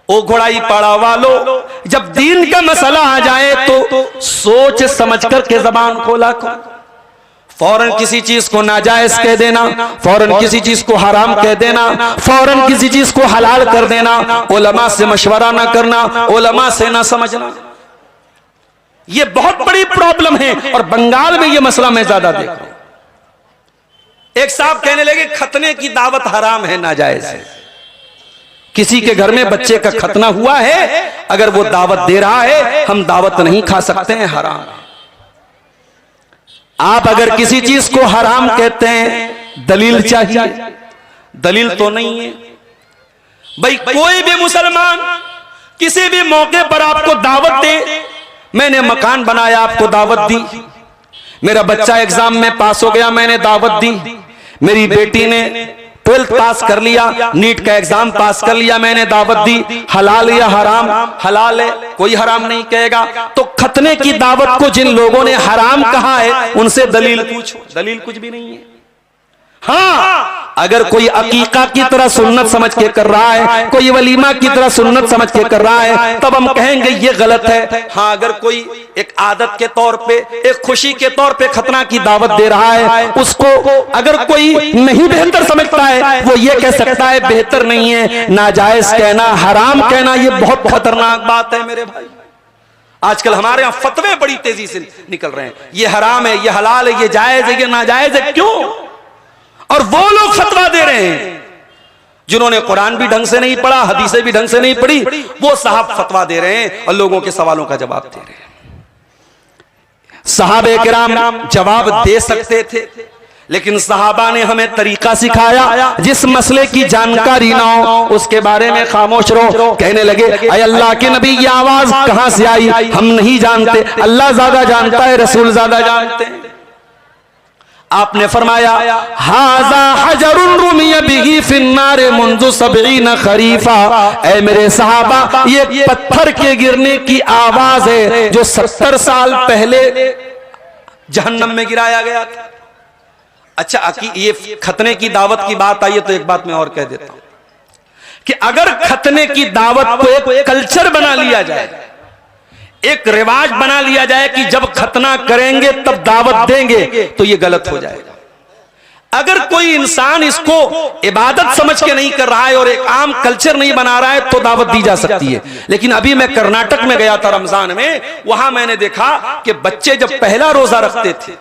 ओ घोड़ाई पड़ा वालों, जब दीन का मसला आ जाए तो सोच समझ कर के जबान खोला करो। फौरन किसी चीज को नाजायज कह देना, फौरन किसी चीज को हराम कह देना, फौरन किसी चीज को हलाल कर देना, उलमा से मशवरा ना करना, उलमा से ना समझना, ये बहुत बड़ी प्रॉब्लम है। और बंगाल में ये मसला मैं ज्यादा देख रहा हूं। एक साहब कहने लगे खतने की दावत हराम है, नाजायज है। किसी के घर में बच्चे का खतना हुआ है, अगर वो दावत दे रहा है, हम दावत नहीं खा सकते हैं, हराम है। आप अगर किसी चीज को हराम कहते हैं, दलील चाहिए, दलील तो नहीं है भाई। कोई भी मुसलमान किसी भी मौके पर आपको दावत दे, मैंने मकान बनाया आपको दावत दी, मेरा बच्चा एग्जाम में पास हो गया मैंने दावत दी, मेरी बेटी ने 12th पास कर लिया, नीट का एग्जाम पास कर लिया, मैंने दावत दी, हलाल या हराम? हलाल है, कोई हराम नहीं कहेगा। तो खतने की दावत को जिन लोगों ने हराम कहा है उनसे दलील पूछो, दलील कुछ भी नहीं है। हाँ, अगर कोई अकीका की तरह सुन्नत समझ के कर रहा है, कोई वलीमा की तरह सुन्नत समझ के कर रहा है, तब हम कहेंगे ये गलत है। हाँ, अगर कोई एक आदत के तौर पे, एक खुशी के तौर पे खतना की दावत दे रहा है, उसको अगर कोई नहीं बेहतर समझता है, वो ये कह सकता है बेहतर नहीं है। नाजायज कहना, हराम कहना, ये बहुत खतरनाक बात है मेरे भाई। आजकल हमारे यहां फतवे बड़ी तेजी से निकल रहे हैं, ये हराम है, ये हलाल है, ये जायज है, ये नाजायज है। क्यों? और वो लोग फतवा दे रहे हैं जिन्होंने कुरान भी ढंग से नहीं पढ़ा, हदीसें भी ढंग से नहीं पढ़ी, वो साहब फतवा दे रहे हैं और लोगों के सवालों का जवाब दे रहे हैं। सहाबे किराम जवाब दे सकते थे, लेकिन सहाबा ने हमें तरीका सिखाया, जिस मसले की जानकारी ना हो उसके बारे में खामोश रहो। कहने लगे अय अल्लाह के नबी, ये आवाज कहां से आई? हम नहीं जानते, अल्लाह ज्यादा जानता है, रसूल ज्यादा जानते हैं। आपने फरमाया हाजा हजरुन रुमिया बिही फिन्नार मुंजु 70 खरीफा। ऐ मेरे सहाबा, ये पत्थर के गिरने की आवाज है जो 70 साल पहले जहन्नम में गिराया गया था। अच्छा, ये खतने की दावत की बात आई है तो एक बात मैं और कह देता हूं कि अगर खतने की दावत को एक कल्चर बना लिया जाए, एक रिवाज बना लिया जाए कि जब खतना करेंगे तब दावत देंगे, तो यह गलत हो जाएगा। अगर कोई इंसान इसको इबादत समझ के नहीं कर रहा है और एक आम कल्चर नहीं बना रहा है तो दावत दी जा सकती है। लेकिन अभी मैं कर्नाटक में गया था रमजान में, वहां मैंने देखा कि बच्चे जब पहला रोजा रखते थे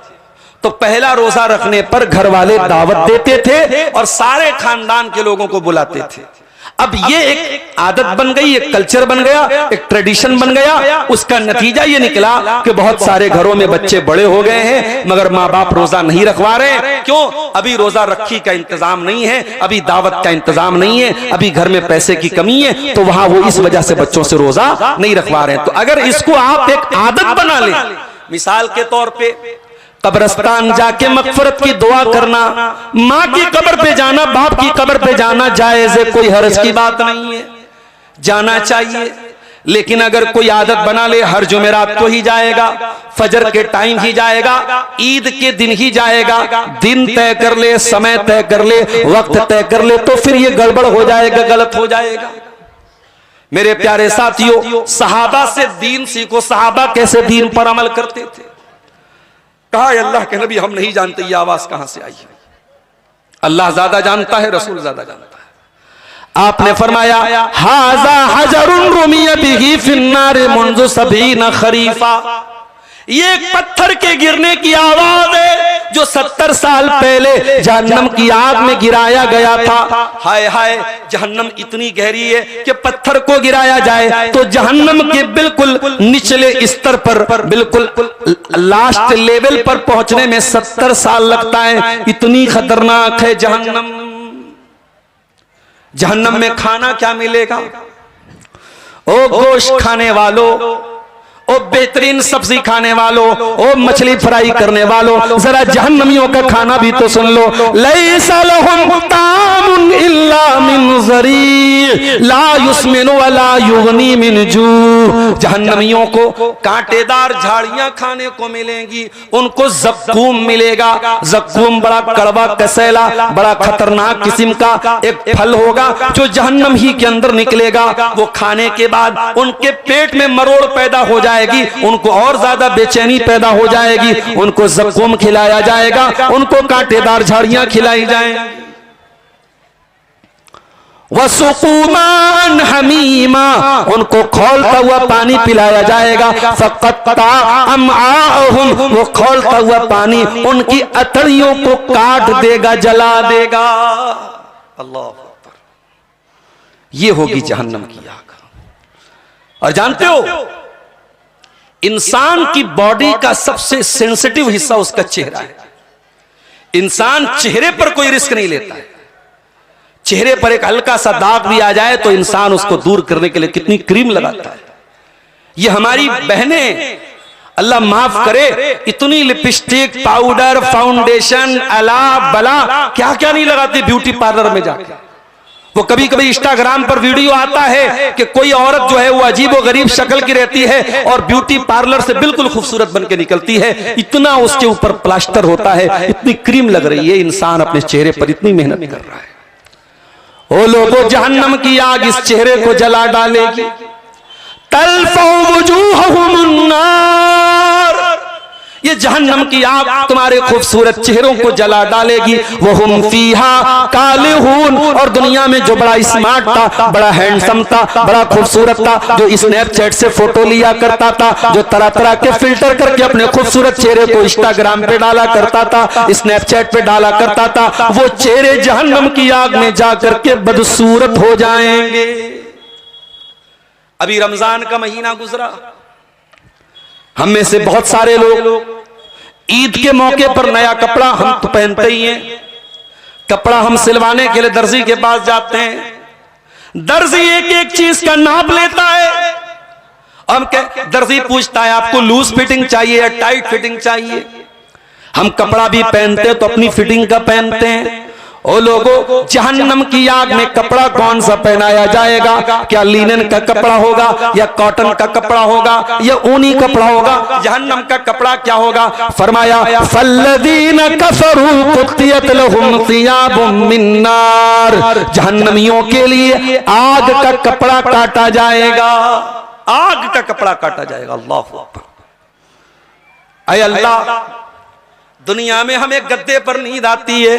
तो पहला रोजा रखने पर घर वाले दावत देते थे और सारे खानदान के लोगों को बुलाते थे। अब ये एक आदत बन गई, एक कल्चर बन गया, एक ट्रेडिशन बन गया। उसका नतीजा ये निकला कि बहुत सारे घरों में बच्चे बड़े हो गए हैं मगर माँ बाप रोजा नहीं रखवा रहे। क्यों? अभी रोजा रखी का इंतजाम नहीं है, अभी दावत का इंतजाम नहीं है, अभी घर में पैसे की कमी है, तो वहां वो इस वजह से बच्चों से रोजा नहीं रखवा रहे हैं। तो अगर इसको आप एक आदत बना लें, मिसाल के तौर पे कब्रिस्तान जाके मगफरत की दुआ करना, माँ की कब्र पे जाना, बाप की कब्र पे जाना जायज है, कोई हर्ज की बात नहीं है, जाना चाहिए। लेकिन अगर कोई आदत बना ले हर जुमेरात को ही जाएगा, फजर के टाइम ही जाएगा, ईद के दिन ही जाएगा, दिन तय कर ले, समय तय कर ले, वक्त तय कर ले, तो फिर ये गड़बड़ हो जाएगा, गलत हो जाएगा। मेरे प्यारे साथियों, सहाबा से दीन सीखो। सहाबा कैसे दीन पर अमल करते थे? कहा अल्लाह के नबी, हम नहीं जानते ये आवाज कहां से आई है, अल्लाह ज्यादा जानता है, रसूल ज्यादा जानता है। आपने फरमाया हाजा हजरुन रुमिया बिही फिन्नार मुंजु 70 खरीफा। ये एक पत्थर के गिरने की आवाज है जो 70 साल पहले जहन्नम की आग में गिराया गया था। हाय हाय, जहन्नम इतनी गहरी है कि पत्थर को गिराया जाए तो जहन्नम के बिल्कुल निचले स्तर पर, बिल्कुल लास्ट लेवल पर पहुंचने में 70 साल लगता है। इतनी खतरनाक है जहन्नम। जहन्नम में खाना क्या मिलेगा? ओ गोश्त खाने वालों, ओ बेहतरीन सब्जी खाने वालों, ओ मछली फ्राई करने वालों, जरा जहन्नमियों का खाना भी तो सुन लो। लैसा लहुम तामुन इल्ला मिन ज़री ला युस्मिनु वला युगनी मिन जू। जहन्नमियों को कांटेदार झाड़ियां खाने को मिलेंगी, उनको ज़क्कूम मिलेगा। ज़क्कूम बड़ा कड़वा कसैला, बड़ा खतरनाक किस्म का एक फल होगा जो जहन्नम ही के अंदर निकलेगा। वो खाने के बाद उनके पेट में मरोड़ पैदा हो जाएगी, उनको और ज्यादा बेचैनी पैदा हो जाएगी। उनको ज़क्कूम खिलाया जाएगा, उनको कांटेदार झाड़ियां खिलाई जाएंगी। वसुकुमान हमीमा, उनको खौलता हुआ पानी पिलाया जाएगा। फक़त्ता अमआहुम, वो खौलता हुआ पानी उनकी अतड़ियों को काट देगा, जला देगा। अल्लाह अकबर। ये होगी जहन्नम की आग। और जानते हो, इंसान की बॉडी का सबसे सेंसिटिव हिस्सा उसका चेहरा है। इंसान चेहरे पर कोई रिस्क नहीं लेता है। चेहरे पर एक हल्का सा दाग भी आ जाए तो इंसान उसको दूर करने के लिए कितनी क्रीम लगाता है। ये हमारी बहनें, अल्लाह माफ करे, इतनी लिपस्टिक, पाउडर, फाउंडेशन, अला बला क्या क्या नहीं लगाती ब्यूटी पार्लर में जाकर। वो कभी कभी इंस्टाग्राम पर वीडियो आता है कि कोई औरत जो है वो अजीब व गरीब शक्ल की रहती है और ब्यूटी पार्लर से बिल्कुल खूबसूरत बन के निकलती है। इतना उसके ऊपर प्लास्टर होता है, इतनी क्रीम लग रही है, इंसान अपने चेहरे पर इतनी मेहनत कर रहा है। ओ लोगों, जहन्नम की आग इस चेहरे को जला डालेगी। तल्फउ वुजूहहुमुन नार, ये जहन्नम की आग तुम्हारे खूबसूरत चेहरों को जला डालेगी। वहुम फीहा कालिहून, और दुनिया में जो बड़ा स्मार्ट था, बड़ा हैंडसम था, बड़ा खूबसूरत था, जो स्नैपचैट से फोटो लिया करता था, जो तरह तरह के फिल्टर करके अपने खूबसूरत चेहरे को इंस्टाग्राम पे डाला करता था, स्नैपचैट पे डाला करता था, वो चेहरे जहन्नम की आग में जाकर के बदसूरत हो जाएंगे। अभी रमजान का महीना गुजरा, हम में से बहुत सारे लोग ईद के मौके पर नया कपड़ा हम तो पहनते ही हैं। कपड़ा हम सिलवाने के लिए दर्जी के पास जाते हैं। दर्जी एक एक चीज का नाप लेता है। हम दर्जी पूछता है आपको लूज फिटिंग चाहिए या टाइट फिटिंग चाहिए। हम कपड़ा भी पहनते हैं तो अपनी फिटिंग का पहनते हैं। ओ लोगों, जहन्नम की आग में कपड़ा कौन सा पहनाया जाएगा? क्या लिनन का कपड़ा होगा या कॉटन का कपड़ा होगा या ऊनी कपड़ा होगा? जहन्नम का कपड़ा क्या होगा? फरमाया फल्लदीन कफरू कुतियत लहुम सियाबुम मिन नार, जहन्नमियों के लिए आग का कपड़ा काटा जाएगा। आग का कपड़ा काटा जाएगा। अल्लाह अकबर। ऐ अल्लाह, दुनिया में हमें गद्दे पर नींद आती है,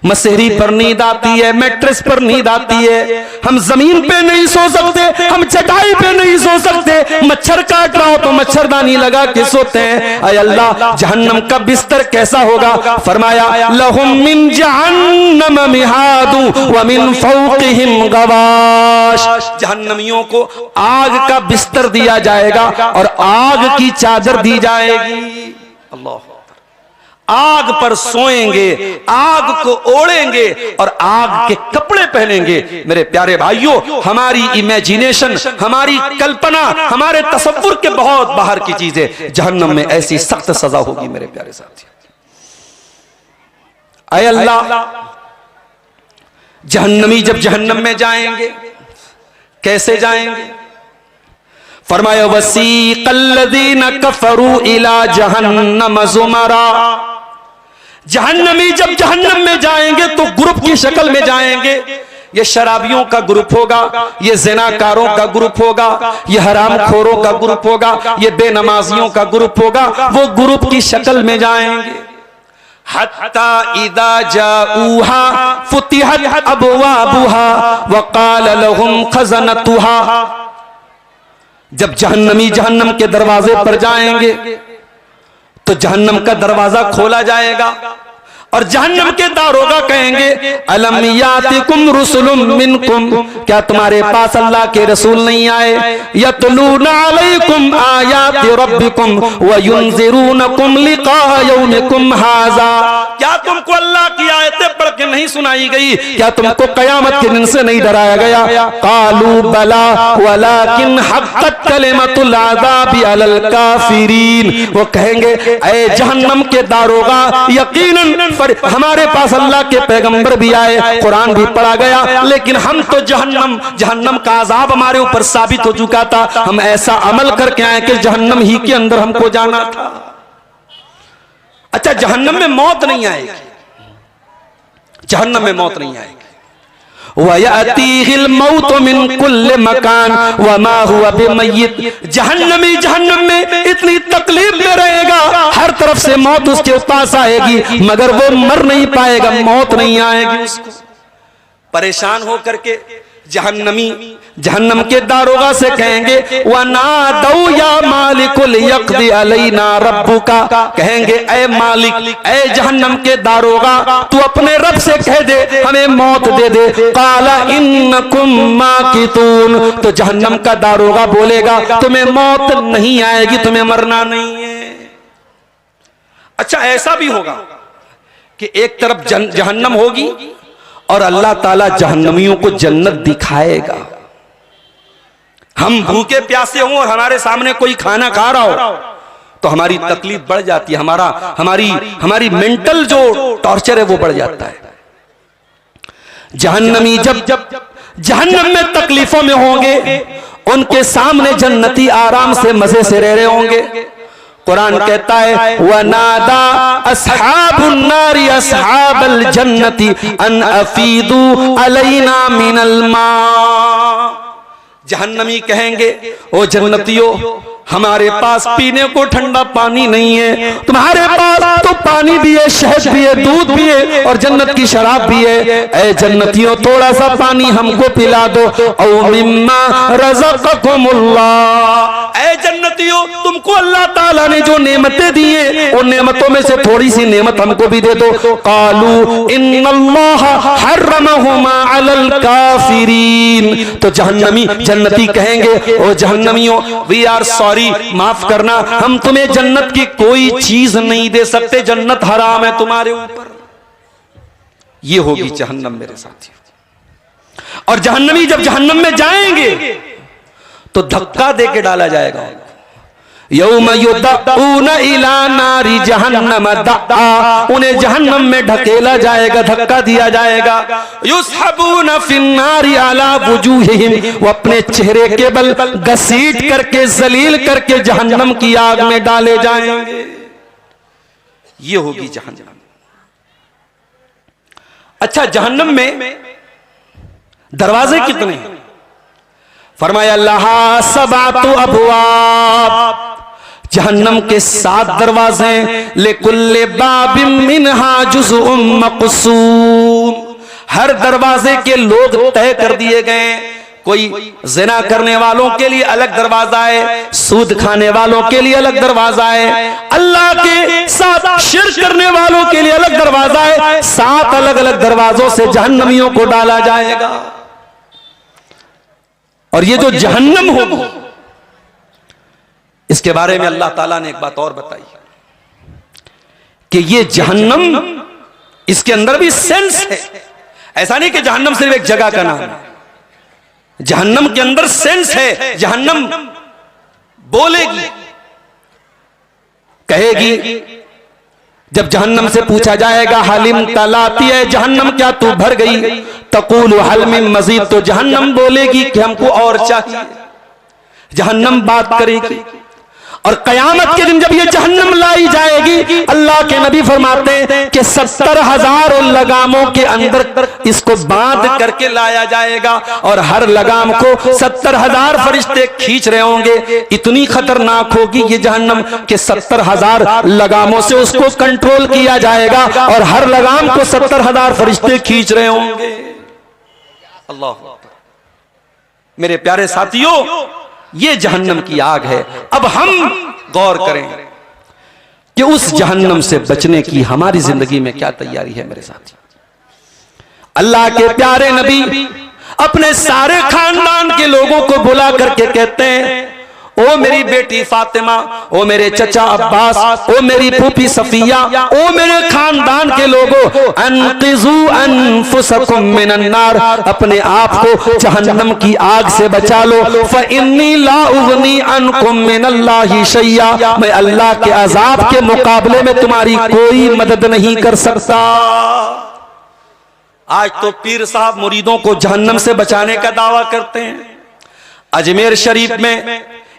मसेरी पर नींद आती है, मैट्रेस पर नींद आती है, हम जमीन पे नहीं सो सकते, हम चटाई पे नहीं सो सकते, मच्छर काट रहा हो तो मच्छरदानी लगा के सोते हैं। ऐ अल्लाह, जहन्नम का बिस्तर कैसा होगा? फरमाया लहुम मिन जहन्नम मिहादु व मिन फौकिहिम गवाश, जहन्नमियों को आग का बिस्तर दिया जाएगा और आग की चादर दी जाएगी। अल्लाह, आग पर सोएंगे, आग को ओढ़ेंगे और आग के कपड़े पहनेंगे। मेरे प्यारे भाइयों, हमारी इमेजिनेशन, हमारी कल्पना, हमारे तसव्वुर के बहुत बाहर की चीजें। जहन्नम में ऐसी सख्त सजा होगी मेरे प्यारे साथी। ऐ अल्लाह, जहन्नमी जब जहन्नम में जाएंगे कैसे जाएंगे? फरमाया वसीक़ल्लज़ीना कफ़रू इला जहन्नम ज़ुमरा, जहन्नमी जब जहन्नम में जाएंगे तो ग्रुप की शक्ल में जाएंगे। ये शराबियों का ग्रुप होगा, ये ज़िनाकारों का ग्रुप होगा, ये हरामखोरों का ग्रुप होगा, ये बेनमाजियों का ग्रुप होगा। वो ग्रुप की शक्ल में जाएंगे। हत्ता इदा जाऊहा फुतिहत अबवाबुहा व क़ाल लहुम खज़नतुहा, जब जहन्नमी जहन्नम के दरवाजे पर जाएंगे तो जहन्नम का दरवाजा खोला जाएगा और जहन्नम के दारोगा कहेंगे अलम यातिकुम रुसुलुम मिनकुम, क्या तुम्हारे पास अल्लाह के रसूल नहीं आए? यतलूना अलैकुम आयाति रब्बिकुम व युनज़िरूनकुम लिक़ा यौमिकुम हाज़ा, क्या तुमको अल्लाह की आयतें पढ़ के नहीं सुनाई गई? क्या तुमको कयामत के दिन से नहीं डराया गया? कालू बला वलाकिन हक़्क़त कलिमतुल अज़ाबि अलल काफ़िरीन, वो कहेंगे ऐ जहन्नम के दारोगा, यकीनन हमारे पास अल्लाह के पैगंबर भी आए, कुरान भी पढ़ा गया, लेकिन हम तो जहन्नम का अजाब हमारे ऊपर साबित हो चुका था। हम ऐसा अमल करके आए कि जहन्नम ही के अंदर हमको जाना था। अच्छा, जहन्नम में मौत नहीं आएगी, जहन्नम में मौत नहीं आएगी। वयअतीहिल मौत मिन कुल्ल मकान वमा हुवा बिमय्यित, जहन्नमी जहन्नम में इतनी तकलीफ में रहेगा, हर तरफ से मौत उसके पास आएगी, मगर वो मर नहीं पाएगा, मौत नहीं आएगी उसको। परेशान हो करके जहन्नमी जहन्नम के दारोगा से कहेंगे वनादौ या मालिकुल यक़दी अलैना रब्बुका, कहेंगे ऐ मालिक, ऐ जहन्नम के दारोगा, तू अपने रब से कह दे हमें मौत दे दे। काला इन्नकुम माकितून, तो जहन्नम का दारोगा बोलेगा तुम्हें मौत नहीं आएगी, तुम्हें मरना नहीं है। अच्छा, ऐसा भी होगा कि एक तरफ जहन्नम होगी और अल्लाह ताला जहन्नमियों को जन्नत दिखाएगा। हम भूखे प्यासे हों और हमारे सामने कोई खाना खा रहा हो तो हमारी तकलीफ बढ़ जाती है, हमारी मेंटल जो टॉर्चर है वो बढ़ जाता है। जहन्नमी जब जहन्नम में तकलीफों में होंगे, उनके सामने जन्नती आराम से मजे से रह रहे होंगे। कुरान कहता है वनादा अस्हाबुन नारी अस्हाबल जन्नती अन अफीदू अलैना मिनल मा, जहन्नमी कहेंगे ओ जन्नतियों, हमारे पास पीने को ठंडा पानी नहीं है, तुम्हारे पास तो पानी भी है, शहद भी है, दूध भी है और जन्नत की शराब भी है। ऐ जन्नतियों, थोड़ा सा पानी हमको पिला दो। औ मिम्मा रज़क़कुमुल्लाह, ऐ जन्नतियों, तुमको अल्लाह ताला ने जो नेमतें दी है उन नेमतों में से थोड़ी सी नेमत हमको भी दे दो। कालू इन्नल्लाह हर्रमहुमा अलल काफिरीन, तो जन्नती कहेंगे ओ जहन्नमियों, वी आर सॉरी, माफ करना, हम तुम्हें जन्नत की कोई चीज नहीं दे सकते, जन्नत हराम है तुम्हारे ऊपर। ये होगी जहन्नम मेरे साथियों। और जहन्नमी जब जहन्नम में जाएंगे तो धक्का दे के डाला जाएगा। यौम युदऊन इला नारी जहन्नम दआ, उन्हें जहन्नम में ढकेला जाएगा, धक्का दिया जाएगा। युसहबून फिन्नारी अला वुजूहिहिम, वो अपने चेहरे के बल घसीट करके जलील करके जहन्नम की आग में डाले जाएंगे। ये होगी जहन्नम। अच्छा, जहन्नम में दरवाजे कितने हैं? फरमाया लहा सबातु अबवाब, जहन्नम के 7 दरवाजे, लिकुल्लि बाबिन मिनहा जुज़उम मक़सूम, हर दरवाजे के लोग तय कर दिए गए। कोई ज़िना करने वालों के लिए अलग दरवाजा है, सूद खाने वालों के लिए अलग दरवाजा है, अल्लाह के साथ शिर्क करने वालों के लिए अलग दरवाजा है। 7 अलग अलग दरवाजों से जहन्नमियों को डाला जाएगा। और ये जो जहन्नम होगी, इसके बारे में अल्लाह ताला ने एक बात और बताई कि ये जहन्नम, इसके अंदर भी सेंस है। ऐसा नहीं कि जहन्नम सिर्फ एक जगह का नाम है, जहन्नम के अंदर सेंस है। जहन्नम बोलेगी, कहेगी, जब जहन्नम से पूछा जाएगा हलिम तलाती है जहन्नम, क्या तू भर गई? तकूल हल मिन मजीद, तो जहन्नम बोलेगी कि हमको और चाहिए। जहन्नम बात करेगी। और कयामत के दिन जब ये जहन्नम लाई जाएगी, अल्लाह के नबी फरमाते हैं कि 70,000 लगामों के अंदर इसको बांध करके लाया जाएगा और हर लगाम को 70,000 फरिश्ते खींच रहे होंगे। इतनी खतरनाक होगी ये जहन्नम कि 70,000 लगामों से उसको कंट्रोल किया जाएगा और हर लगाम को 70,000 फरिश्ते खींच रहे होंगे। अल्लाह, मेरे प्यारे साथियों, ये जहन्नम की आग है। अब हम गौर करें कि उस जहन्नम से बचने की हमारी जिंदगी में क्या तैयारी है मेरे साथ। अल्लाह के प्यारे नबी अपने सारे खानदान के लोगों को बुला करके कहते हैं, ओ मेरी बेटी फातिमा, ओ मेरे चचा अब्बास, ओ मेरी फूफी सफिया, ओ मेरे खानदान के लोगों, अनक़िज़ू अनफुसकुम मिनन नार, अपने आप को जहन्नम की आग से बचा लो। फ़इन्नी ला उग़नी अनकुम मिनल्लाहि शैया, मैं अल्लाह के अज़ाब के मुकाबले में तुम्हारी कोई मदद नहीं कर सकता। आज तो पीर साहब मुरीदों को जहन्नम से बचाने का दावा करते हैं। अजमेर शरीफ में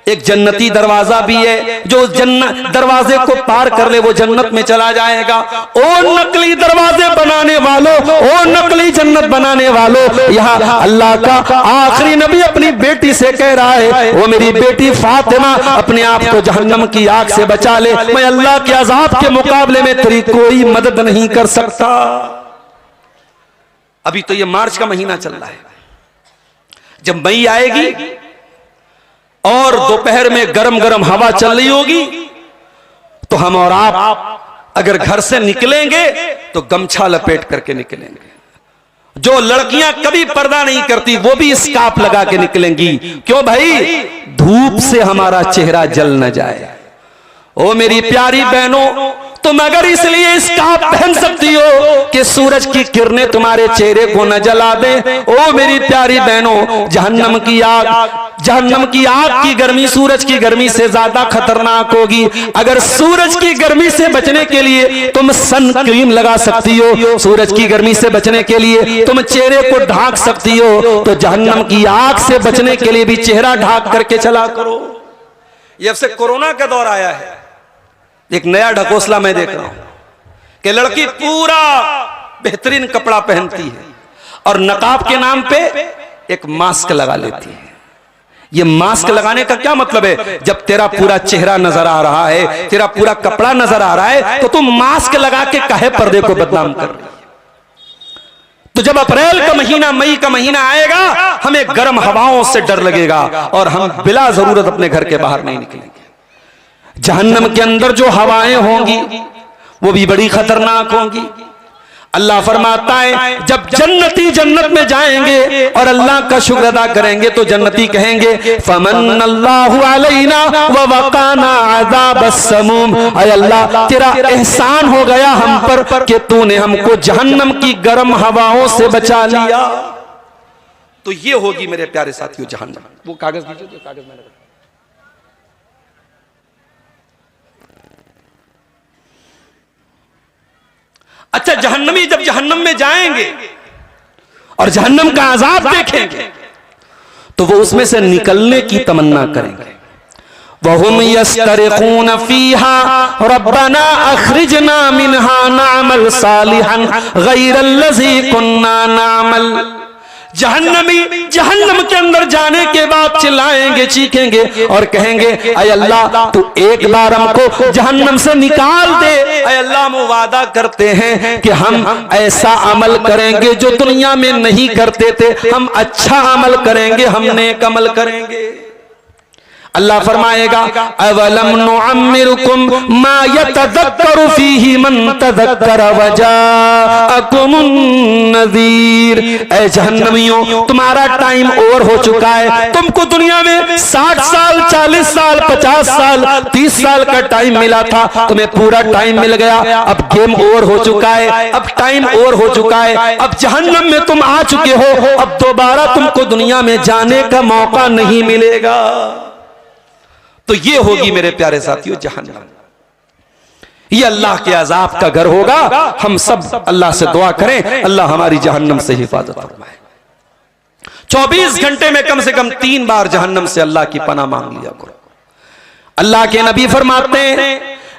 एक जन्नती दरवाजा भी है, जो जन्नत दरवाजे को पार कर ले वो जन्नत में चला जाएगा। ओ नकली दरवाजे बनाने वालों, ओ नकली जन्नत बनाने वालों, यहाँ अल्लाह का आखिरी नबी अपनी बेटी से कह रहा है, ओ मेरी बेटी फातिमा, अपने आप को जहन्नम की आग से बचा ले, मैं अल्लाह के अजाब के मुकाबले में तेरी कोई मदद नहीं कर सकता। अभी तो ये मार्च का महीना चल रहा है, जब मई आएगी और दोपहर में गरम गरम हवा चल रही होगी, तो हम और आप अगर घर से निकलेंगे तो गमछा लपेट करके निकलेंगे। जो लड़कियां कभी पर्दा नहीं करती वो भी स्कार्फ लगा के निकलेंगी। क्यों भाई? धूप से हमारा चेहरा जल न जाए। ओ मेरी प्यारी बहनों, तुम अगर इसलिए स्कार्फ पहन सकती हो कि सूरज की किरणें तुम्हारे चेहरे को न जला दे। ओ मेरी प्यारी बहनों, जहन्नम की आग की गर्मी सूरज की गर्मी से ज्यादा खतरनाक होगी। अगर सूरज की गर्मी से बचने के लिए तुम सन क्रीम लगा सकती हो, सूरज की गर्मी से बचने के लिए तुम चेहरे को ढांक सकती हो, तो जहन्नम की आग से बचने के लिए भी चेहरा ढांक करके चला करो। ये अब से कोरोना का दौर आया है, एक नया ढकोसला मैं देख रहा हूं कि लड़की पूरा बेहतरीन कपड़ा पहनती है और नकाब के नाम पे एक मास्क लगा लेती है। ये मास्क लगाने का क्या मतलब है? जब तेरा पूरा चेहरा नजर आ रहा है, तेरा पूरा कपड़ा नजर आ रहा है, तो तुम मास्क लगा के काहे पर्दे को बदनाम कर रही है? तो जब अप्रैल का महीना, मई का महीना आएगा, हमें गर्म हवाओं से डर लगेगा और हम बिला जरूरत अपने घर के बाहर नहीं निकलेंगे। जहन्नम के अंदर जो हवाएं होंगी वो भी बड़ी खतरनाक होंगी। अल्लाह फरमाता है, जब जन्नती जन्नत में जाएंगे और अल्लाह का शुक्र अदा करेंगे तो जन्नती कहेंगे, फमन्नल्लाहु अलैना व वकाना अज़ाबस समूम, ऐ अल्लाह तेरा एहसान हो गया हम पर कि तूने हमको जहन्नम की गर्म हवाओं से बचा लिया। तो ये होगी मेरे प्यारे साथियों जहन्नम। वो कागज दीजिए, जो कागज मैंने रखा। अच्छा, जहन्नमी जब जहन्नम में जाएंगे और जहन्नम का अजाब देखेंगे तो वो उसमें से निकलने की तमन्ना करेंगे। वहुम यस्तरिखून फीहा रब्बना अखरिजना मिनहा नअमल सालिहन गैरल्लज़ी कुन्ना नअमल। जहन्नमी जहन्नम के अंदर जाने के बाद चिल्लाएंगे, चीखेंगे और कहेंगे, ऐ अल्लाह तू एक बार हमको जहन्नम से निकाल दे। ऐ अल्लाह, हम वादा करते हैं कि हम ऐसा अमल करेंगे जो दुनिया में नहीं करते थे। हम अच्छा अमल करेंगे, हम नेक अमल करेंगे। अल्लाह फरमाएगा, अवलम नुअम्मिरुकुम मा यतज़क्करु फीही मन तज़क्कर व जाअकुमुन नज़ीर। ऐ जहन्नमियों, तुम्हारा टाइम ओवर हो चुका है। तुमको दुनिया में 60 साल, 40 साल, 50 साल, 30 साल का टाइम मिला था, तुम्हें पूरा टाइम मिल गया। अब गेम ओवर हो चुका है, अब टाइम ओवर हो चुका है, अब जहन्नम में तुम आ चुके हो। अब दोबारा तुमको दुनिया में जाने का मौका नहीं मिलेगा। तो ये होगी मेरे प्यारे साथियों जहन्नम। ये अल्लाह के अजाब का घर होगा। हम सब अल्लाह से दुआ करें, अल्लाह हमारी जहन्नम से हिफाजत फरमाए। 24 घंटे में कम से कम 3 बार जहन्नम से अल्लाह की पनाह मांग लिया करो। अल्लाह के नबी फरमाते हैं,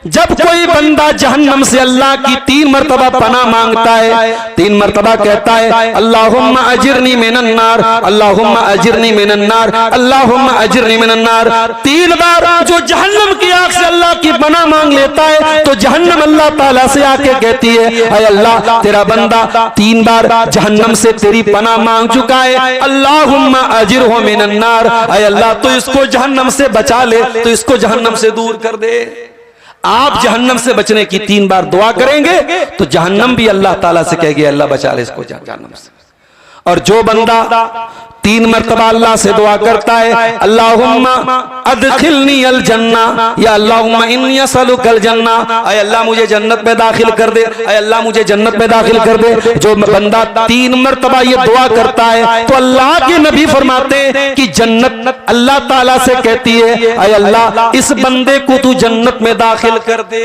जब कोई बंदा जहन्नम से अल्लाह की 3 मरतबा पनाह मांगता है, 3 मरतबा कहता है, अल्लाहुम्मा अजिरनी मिनन नार, अल्लाहुम्मा अजिरनी मिनन नार, अल्लाहुम्मा अजिरनी मिनन नार। 3 बार जो जहन्नम की आग से अल्लाह की पनाह मांग लेता है तो जहन्नम अल्लाह ताला से आके कहती है, ऐ अल्लाह तेरा बंदा 3 बार जहन्नम से तेरी पनाह मांग चुका है, अल्लाहुम्मा अजिरहु मिनन नार, ऐ अल्लाह तो इसको जहन्नम से बचा ले, तो इसको जहन्नम से दूर कर दे। आप जहन्नम से बचने की 3 बार दुआ करेंगे तो जहन्नम भी अल्लाह ताला से कहेगी अल्लाह बचा ले इसको जहन्नम से। और जो बंदा 3 मरतबा अल्लाह से दुआ करता है अल्लाहुम्मा अदखिलनी अल जन्ना या अल्लाहुम्मा इन्नी असअलुकल जन्ना, ऐ अल्लाह मुझे जन्नत में दाखिल कर दे, ऐ अल्लाह मुझे जन्नत में दाखिल कर दे। जो बंदा 3 मरतबा ये दुआ करता है तो अल्लाह के नबी फरमाते हैं कि जन्नत अल्लाह ताला से कहती है ऐ अल्लाह इस बंदे को तू जन्नत में दाखिल कर दे।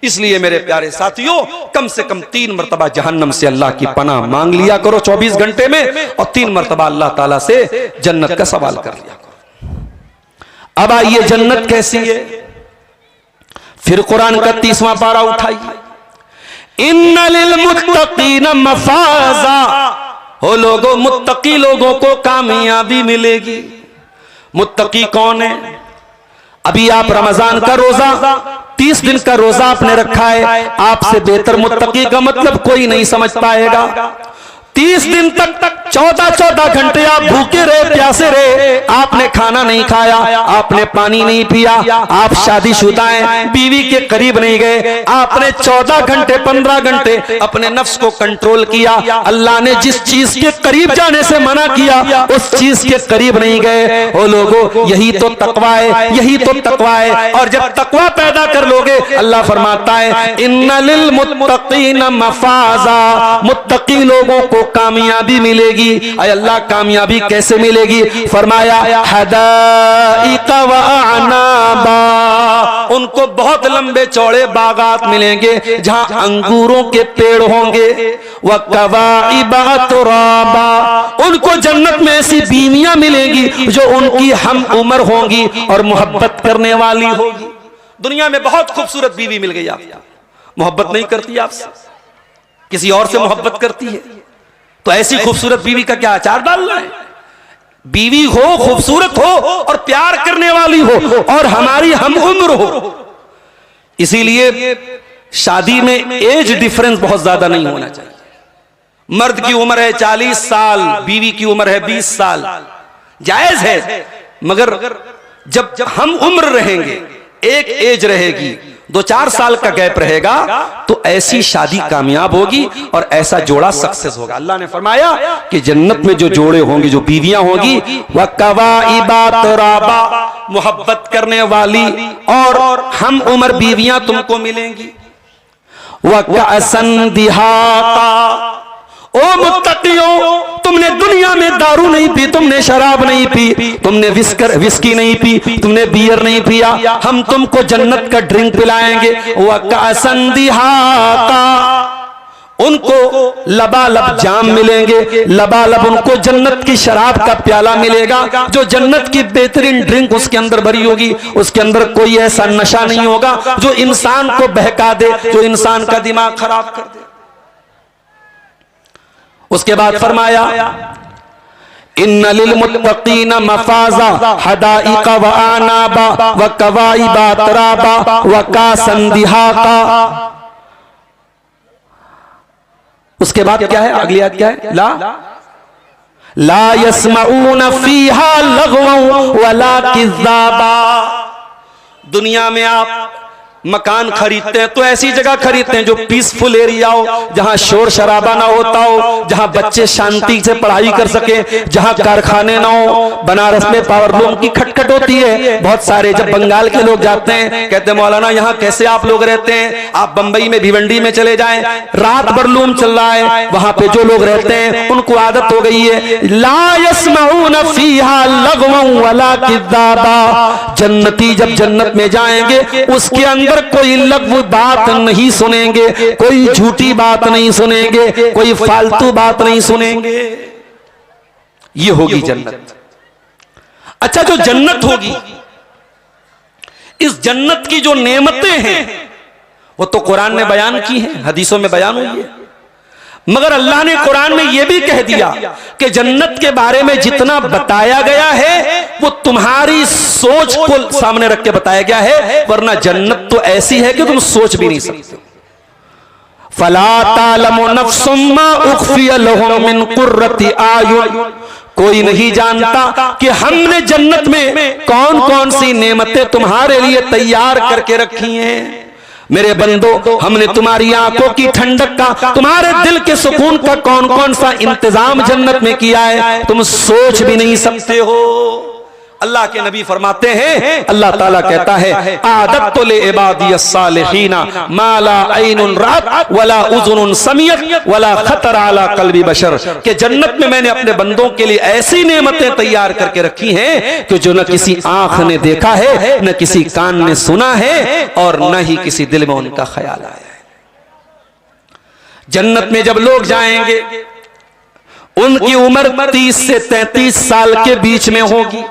इसलिए मेरे प्यारे साथियों कम से कम 3 मरतबा जहन्नम से अल्लाह की पनाह मांग लिया करो 24 घंटे में, और 3 मरतबा अल्लाह ताला से जन्नत का सवाल कर लिया करो। अब आइए जन्नत कैसी है, फिर कुरान का 30वां पारा उठाइए। इन्ना लिल मुत्तकीन मफाजा, हो लोगों मुत्तकी लोगों को कामयाबी मिलेगी। मुत्तकी कौन है? अभी आप रमजान का रोजा 30 दिन का रोजा आपने रखा है, आपसे बेहतर मुत्तकी का मतलब कोई नहीं समझ पाएगा। 30 दिन तक 14-14 घंटे आप भूखे रहे, प्यासे रहे, आपने खाना नहीं खाया, आपने पानी नहीं पिया, आप शादीशुदा हैं, बीवी के करीब नहीं गए, आपने 14 घंटे 15 घंटे अपने नफ्स को कंट्रोल किया। अल्लाह ने जिस चीज के करीब जाने से मना किया उस चीज के करीब नहीं गए। ओ लोगों यही तो तकवा है, यही तो तकवा है। और जब तकवा पैदा कर लोगे अल्लाह फरमाता है इन्ना लिल मुत्तकीन मफाजा, मुत्तकी लोगों को कामयाबी मिलेगी। अय अल्लाह कामयाबी कैसे मिलेगी? फरमाया हदाइका व अनाबा, उनको बहुत लंबे चौड़े बागात मिलेंगे जहां अंगूरों के पेड़ होंगे। व कवाइबा तुराबा, उनको जन्नत में ऐसी बीवियां मिलेंगी जो उनकी हम उम्र होंगी और मोहब्बत करने वाली होगी। दुनिया में बहुत खूबसूरत बीवी मिल गई, आप मोहब्बत नहीं करती, आपसे किसी और से मोहब्बत करती है, तो ऐसी खूबसूरत बीवी का क्या अचार डालना है? बीवी हो, खूबसूरत हो और प्यार करने वाली हो और हमारी हम उम्र हो। इसीलिए शादी में एज डिफरेंस बहुत ज्यादा नहीं होना चाहिए। मर्द की उम्र है 40 साल, बीवी की उम्र है 20 साल, जायज है। मगर जब हम उम्र रहेंगे, एक एज रहेगी, 2-4 साल का गैप रहेगा, तो ऐसी शादी कामयाब होगी और ऐसा जोड़ा सक्सेस होगा। अल्लाह ने फरमाया कि जन्नत में जो जोड़े होंगे, जो बीवियां होंगी, वह कवाइबा तुराबा, मोहब्बत करने वाली और हम उम्र बीवियां तुमको मिलेंगी। वह कअसन दिहाका, ओ मुत्तकियों तुमने दुनिया में दारू नहीं पी, तुमने शराब नहीं पी, तुमने विस्की नहीं पी, तुमने बियर नहीं पिया, हम तुमको जन्नत का ड्रिंक पिलाएंगे। वह कअसन दिहाका, उनको लबालब जाम मिलेंगे, लबालब उनको जन्नत की शराब का प्याला मिलेगा, जो जन्नत की बेहतरीन ड्रिंक उसके अंदर भरी होगी। उसके अंदर कोई ऐसा नशा नहीं होगा जो इंसान को बहका दे, जो इंसान का दिमाग खराब कर दे। उसके बाद फरमाया इन्ना लिल मुत्तकीन मफाजा हदाइका व अनाबा व कवाइबा तुराबा व कासन दिहाका। उसके बाद क्या है? अगली आयत क्या है? ला यस्माऊन फीहा लगवन वला किज़्ज़ाबा। दुनिया में आप मकान खरीदते हैं तो ऐसी जगह खरीदते हैं जो पीसफुल एरिया हो, जहां शोर शराबा ना होता हो, जहां बच्चे शांति से पढ़ाई कर सके, जहां कारखाने ना हो। बनारस में पावरलूम की खटखट होती है बहुत सारे। जब बंगाल के लोग जाते हैं कहते हैं मौलाना यहाँ कैसे आप लोग रहते हैं? आप बंबई में भिवंडी में चले जाएं, रात भर लूम चल रहा है, वहां पे जो लोग रहते हैं उनको आदत हो गई है। ला यस्माऊन फीहा लगवन वला किज़्ज़ाबा, जन्नती जब जन्नत में जाएंगे उसके अंदर कोई लग़्व बात नहीं सुनेंगे, कोई झूठी बात नहीं सुनेंगे, कोई फालतू बात नहीं सुनेंगे। ये होगी जन्नत। अच्छा, जो जन्नत होगी, इस जन्नत की जो नेमतें हैं वो तो कुरान ने बयान की हैं, हदीसों में बयान हुई है। मगर अल्लाह ने कुरान में यह भी कह दिया कि जन्नत के बारे में जितना बताया गया है वो तुम्हारी सोच को सामने रख के बताया गया है, वरना जन्नत तो ऐसी है कि तुम सोच भी नहीं सकते। फला तालमु नफ्सुम मा उख्फिय लहुम मिन कुर्रति आयुन, कोई नहीं जानता कि हमने जन्नत में कौन कौन सी नेमतें तुम्हारे लिए तैयार करके रखी हैं। मेरे बंदो, हमने तुम्हारी आंखों की ठंडक का, तुम्हारे दिल के सुकून का कौन कौन सा इंतजाम जन्नत में किया है, तुम सोच भी नहीं सकते हो। अल्लाह के नबी फरमाते हैं, अल्लाह ताला कहता है, आदत तो ले इबादी सालिहीना माला ऐनुन रात वला उज़ुनुन समियत वला खतर अला कल्बी बशर, कि जन्नत में मैंने अपने बंदों के लिए ऐसी नेमतें तैयार करके रखी हैं कि जो न किसी आंख ने देखा है, न किसी कान ने सुना है, और न ही किसी दिल में उनका ख्याल आया है। जन्नत में जब लोग जाएंगे, उनकी उम्र 30 से 33 साल के बीच में होगी।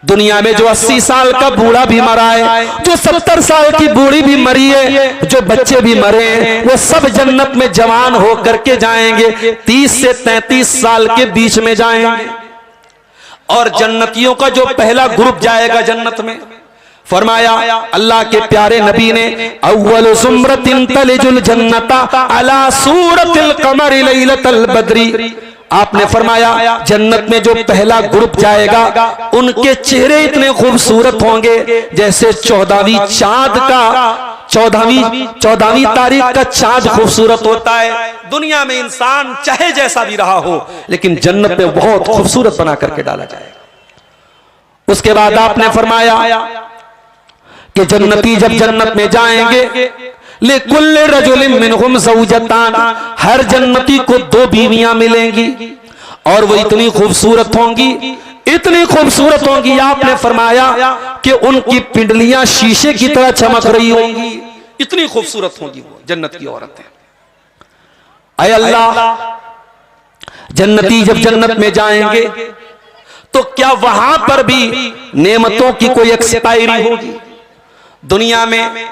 दुनिया में जो 80 साल का बूढ़ा भी मरा है, जो 70 साल की बूढ़ी भी मरी है, जो बच्चे भी मरे हैं, वो सब जन्नत में जवान होकर के जाएंगे, 30 से 33 साल के बीच में जाएंगे। और जन्नतियों का जो पहला ग्रुप जाएगा जन्नत में, फरमाया अल्लाह के प्यारे नबी ने, अव्वल सुमरतिन तलिजुल जन्नता अला सूरतिल कमर लैलतल बद्री। आपने फरमाया जन्नत में जो पहला ग्रुप जाएगा, उनके चेहरे इतने खूबसूरत होंगे जैसे 14वीं चांद का 14वीं तारीख का चांद खूबसूरत होता है। दुनिया में इंसान चाहे जैसा भी रहा हो, लेकिन जन्नत में बहुत खूबसूरत बना करके डाला जाएगा। उसके बाद आपने फरमाया कि जन्नती जब जन्नत में जाएंगे, लिकुल्ल रजुलिन मिनहुम ज़ौजतान, हर जन्नती को 2 बीवियां मिलेंगी, और वो इतनी खूबसूरत होंगी, इतनी खूबसूरत होंगी, आपने फरमाया कि उनकी पिंडलियां शीशे की तरह चमक रही होंगी, इतनी खूबसूरत होंगी वो जन्नत की औरतें। ऐ अल्लाह, जन्नती जब जन्नत में जाएंगे तो क्या वहां पर भी नेमतों की कोई एक्सपायरी होगी? दुनिया में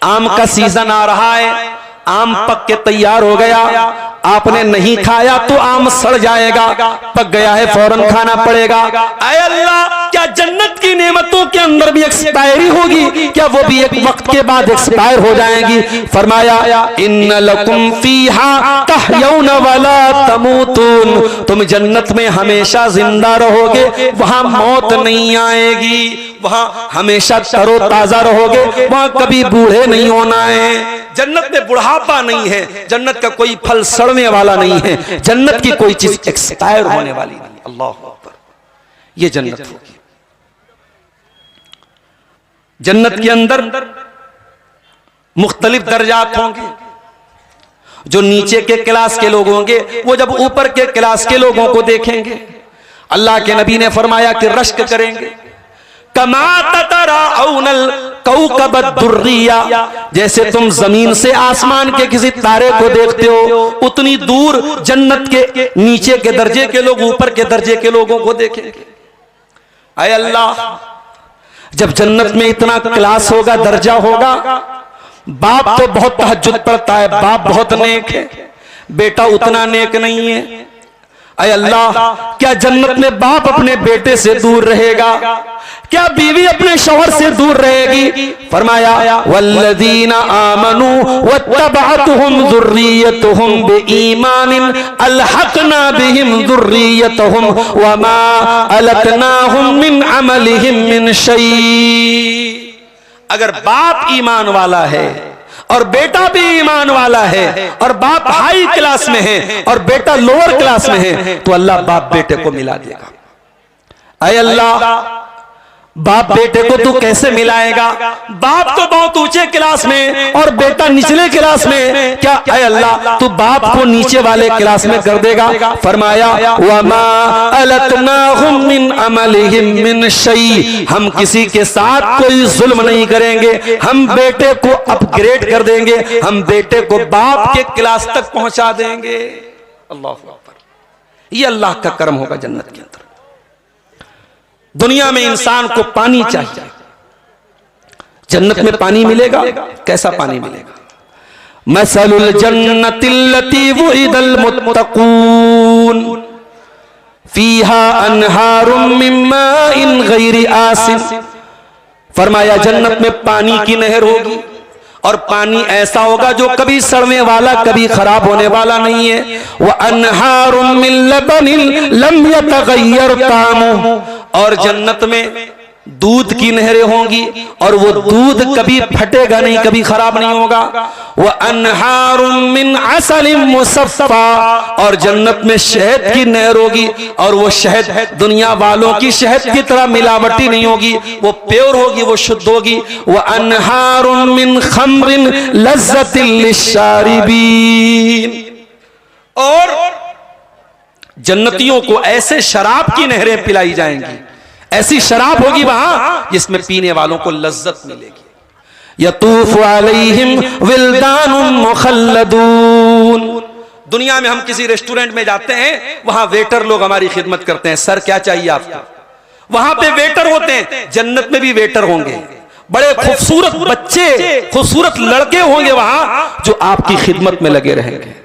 आम का सीजन आ रहा है, आम पक के तैयार हो गया, आपने नहीं खाया तो आम सड़ जाएगा, पक गया है फौरन खाना पड़ेगा। ऐ अल्लाह, क्या जन्नत की नेमतों के अंदर भी एक्सपायरी होगी? क्या वो भी एक वक्त के बाद एक्सपायर हो जाएंगी? फरमाया इन्न लकुम फीहा तहयौन वला तमूतून, तुम जन्नत में हमेशा जिंदा रहोगे, वहां मौत नहीं आएगी, वहां हमेशा तरोताजा रहोगे, वहां कभी बूढ़े नहीं होना है। जन्नत में बुढ़ापा नहीं है, जन्नत का कोई फल सड़ने वाला नहीं है, जन्नत की कोई चीज एक्सपायर होने वाली नहीं। अल्लाह अकबर, ये जन्नत होगी। जन्नत के अंदर मुख्तलिफ दर्जात होंगे। जो नीचे के क्लास के लोग होंगे, वो जब ऊपर के क्लास के लोगों को देखेंगे, अल्लाह के नबी ने फरमाया कि रश्क करेंगे, कमा ततराउनल कौकबद दुर्रिया, जैसे तुम जमीन से आसमान के किसी तारे को देखते हो, उतनी दूर जन्नत के नीचे के दर्जे के लोग ऊपर के दर्जे के लोगों को देखेंगे। ऐ अल्लाह, जब जन्नत में इतना क्लास होगा, दर्जा होगा, बाप तो बहुत तहज्जुद पढ़ता है, बाप बहुत नेक है, बेटा उतना नेक नहीं है। ऐ अल्लाह, क्या जन्नत में बाप अपने बेटे से दूर रहेगा? क्या बीवी अपने शौहर से दूर रहेगी? फरमाया वल्लज़ीना आमनू वत्तबअतहुम ज़ुर्रिय्यतुहुम बिईमानिन अलहक़ना बिहिम ज़ुर्रिय्यतहुम वमा अलतनाहुम मिन अमलिहिम मिन शै। अगर बाप ईमान वाला है और बेटा भी ईमान वाला है, और बाप हाई क्लास में है और बेटा लोअर क्लास में है, तो अल्लाह बाप बेटे को मिला देगा। ऐ अल्लाह, बाप बेटे को तू कैसे मिलाएगा? बाप तो बहुत ऊंचे क्लास में और बेटा निचले क्लास में, क्या ऐ अल्लाह तू बाप को नीचे वाले क्लास में कर देगा? फरमाया वमा अलतनाहुम मिन अमलिहिम मिन शै, हम किसी के साथ कोई जुल्म नहीं करेंगे, हम बेटे को अपग्रेड कर देंगे, हम बेटे को बाप के क्लास तक पहुंचा देंगे। अल्लाह अकबर, ये अल्लाह का करम होगा जन्नत के अंदर। दुनिया में इंसान को पानी चाहिए, जन्नत में पानी मिलेगा। कैसा पानी मिलेगा? मसलुल जन्नतिल्लती वुइदल मुत्तकून फीहा अनहारुम मिन माइन गैरि आसिन। फरमाया जन्नत में पानी की नहर होगी और पानी ऐसा होगा जो कभी सड़ने वाला, कभी खराब होने वाला नहीं है। वह अनहारुम मिन लबनिन लम यतगय्यर तामुहु, और जन्नत में दूध की नहरें होंगी और वो दूध कभी फटेगा नहीं, कभी खराब नहीं होगा। वह अनहारुम मिन असलिम मुसफ़्फ़ा, और जन्नत में शहद की नहर होगी और वो शहद दुनिया वालों की शहद की तरह मिलावटी नहीं होगी, वो प्योर होगी, वो शुद्ध होगी। वह अनहारुम मिन खम्रिन लज़्ज़तिन लिश्शारिबीन, और जन्नतियों को ऐसे शराब की नहरें पिलाई जाएंगी, ऐसी शराब होगी वहां जिसमें पीने वालों को लज्जत मिलेगी। यतूफु अलैहिम विल्दानुम मुखल्लदून। दुनिया में हम किसी रेस्टोरेंट में जाते हैं, वहां वेटर लोग हमारी खिदमत करते हैं, सर क्या चाहिए आपको, वहां पे वेटर होते हैं। जन्नत में भी वेटर होंगे, बड़े खूबसूरत बच्चे, खूबसूरत लड़के होंगे वहां जो आपकी खिदमत में लगे रहेंगे।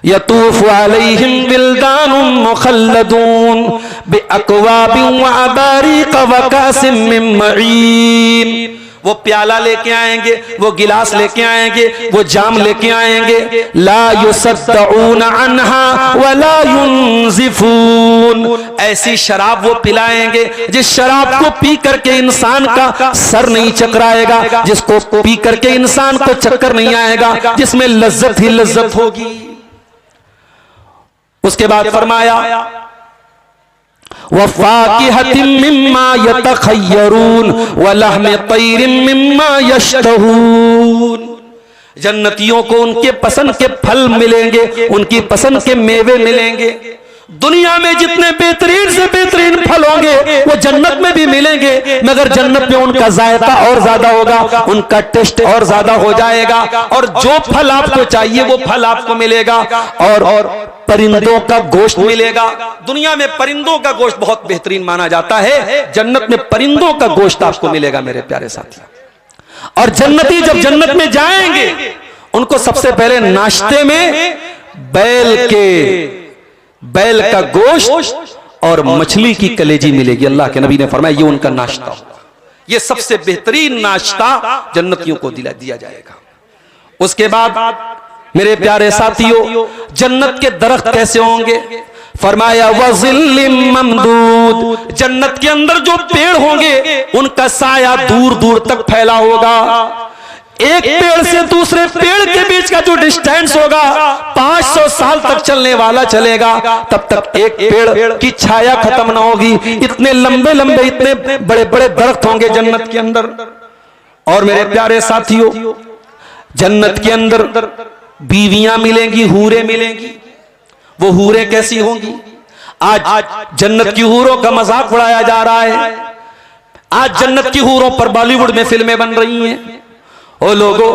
यतूफु अलैहिम विल्दानुम मुखल्लदून बिअक्वाबिन व अबारीक़ व कासिम मिन मईन। वो प्याला लेके आएंगे, वो गिलास लेके आएंगे, वो जाम लेके आएंगे। ला युसद्दऊन अन्हा व ला युनज़िफून, ऐसी शराब वो पिलाएंगे जिस शराब को पी करके इंसान का सर नहीं चकराएगा, जिसको पी करके इंसान को चक्कर नहीं आएगा, जिसमें लज्जत ही लज्जत होगी। उसके बाद फरमाया वफ़ाकिहतिम मिम्मा यतखय्यरून व लहमि तैरिम मिम्मा यश्तहून। जन्नतियों को उनके पसंद के फल मिलेंगे, उनकी पसंद के मेवे मिलेंगे। दुनिया में जितने बेहतरीन से बेहतरीन फल होंगे वो जन्नत में भी मिलेंगे, मगर जन्नत में उनका जायका और ज्यादा होगा, उनका टेस्ट और ज्यादा हो जाएगा, और जो फल आपको चाहिए वो फल आपको मिलेगा। और परिंदों का गोश्त मिलेगा। दुनिया में परिंदों का गोश्त बहुत बेहतरीन माना जाता है, जन्नत में परिंदों का गोश्त आपको मिलेगा मेरे प्यारे साथी। और जन्नती जब जन्नत में जाएंगे उनको सबसे पहले नाश्ते में बैल का गोश्त और मछली की कलेजी मिलेगी। अल्लाह के नबी ने फरमाया ये उनका नाश्ता होगा, ये सबसे बेहतरीन नाश्ता जन्नतियों को दिया जाएगा। उसके बाद मेरे प्यारे साथियों, जन्नत के दरख्त कैसे होंगे? फरमाया वज़िल्लिम ममदूद, जन्नत के अंदर जो पेड़ होंगे उनका साया दूर दूर तक फैला होगा। एक पेड़ से दूसरे पेड़ के बीच का जो डिस्टेंस होगा 500 साल तक चलने वाला चलेगा, तब तक एक पेड़ की छाया खत्म ना होगी। इतने लंबे लंबे, इतने बड़े बड़े दरख्त होंगे जन्नत के अंदर। और मेरे प्यारे साथियों, जन्नत के अंदर बीवियां मिलेंगी, हूरें मिलेंगी। वो हूरें कैसी होंगी? आज जन्नत की हूरों का मजाक उड़ाया जा रहा है। आज जन्नत की हूरों पर बॉलीवुड में फिल्में बन रही हैं। ओ लोगों,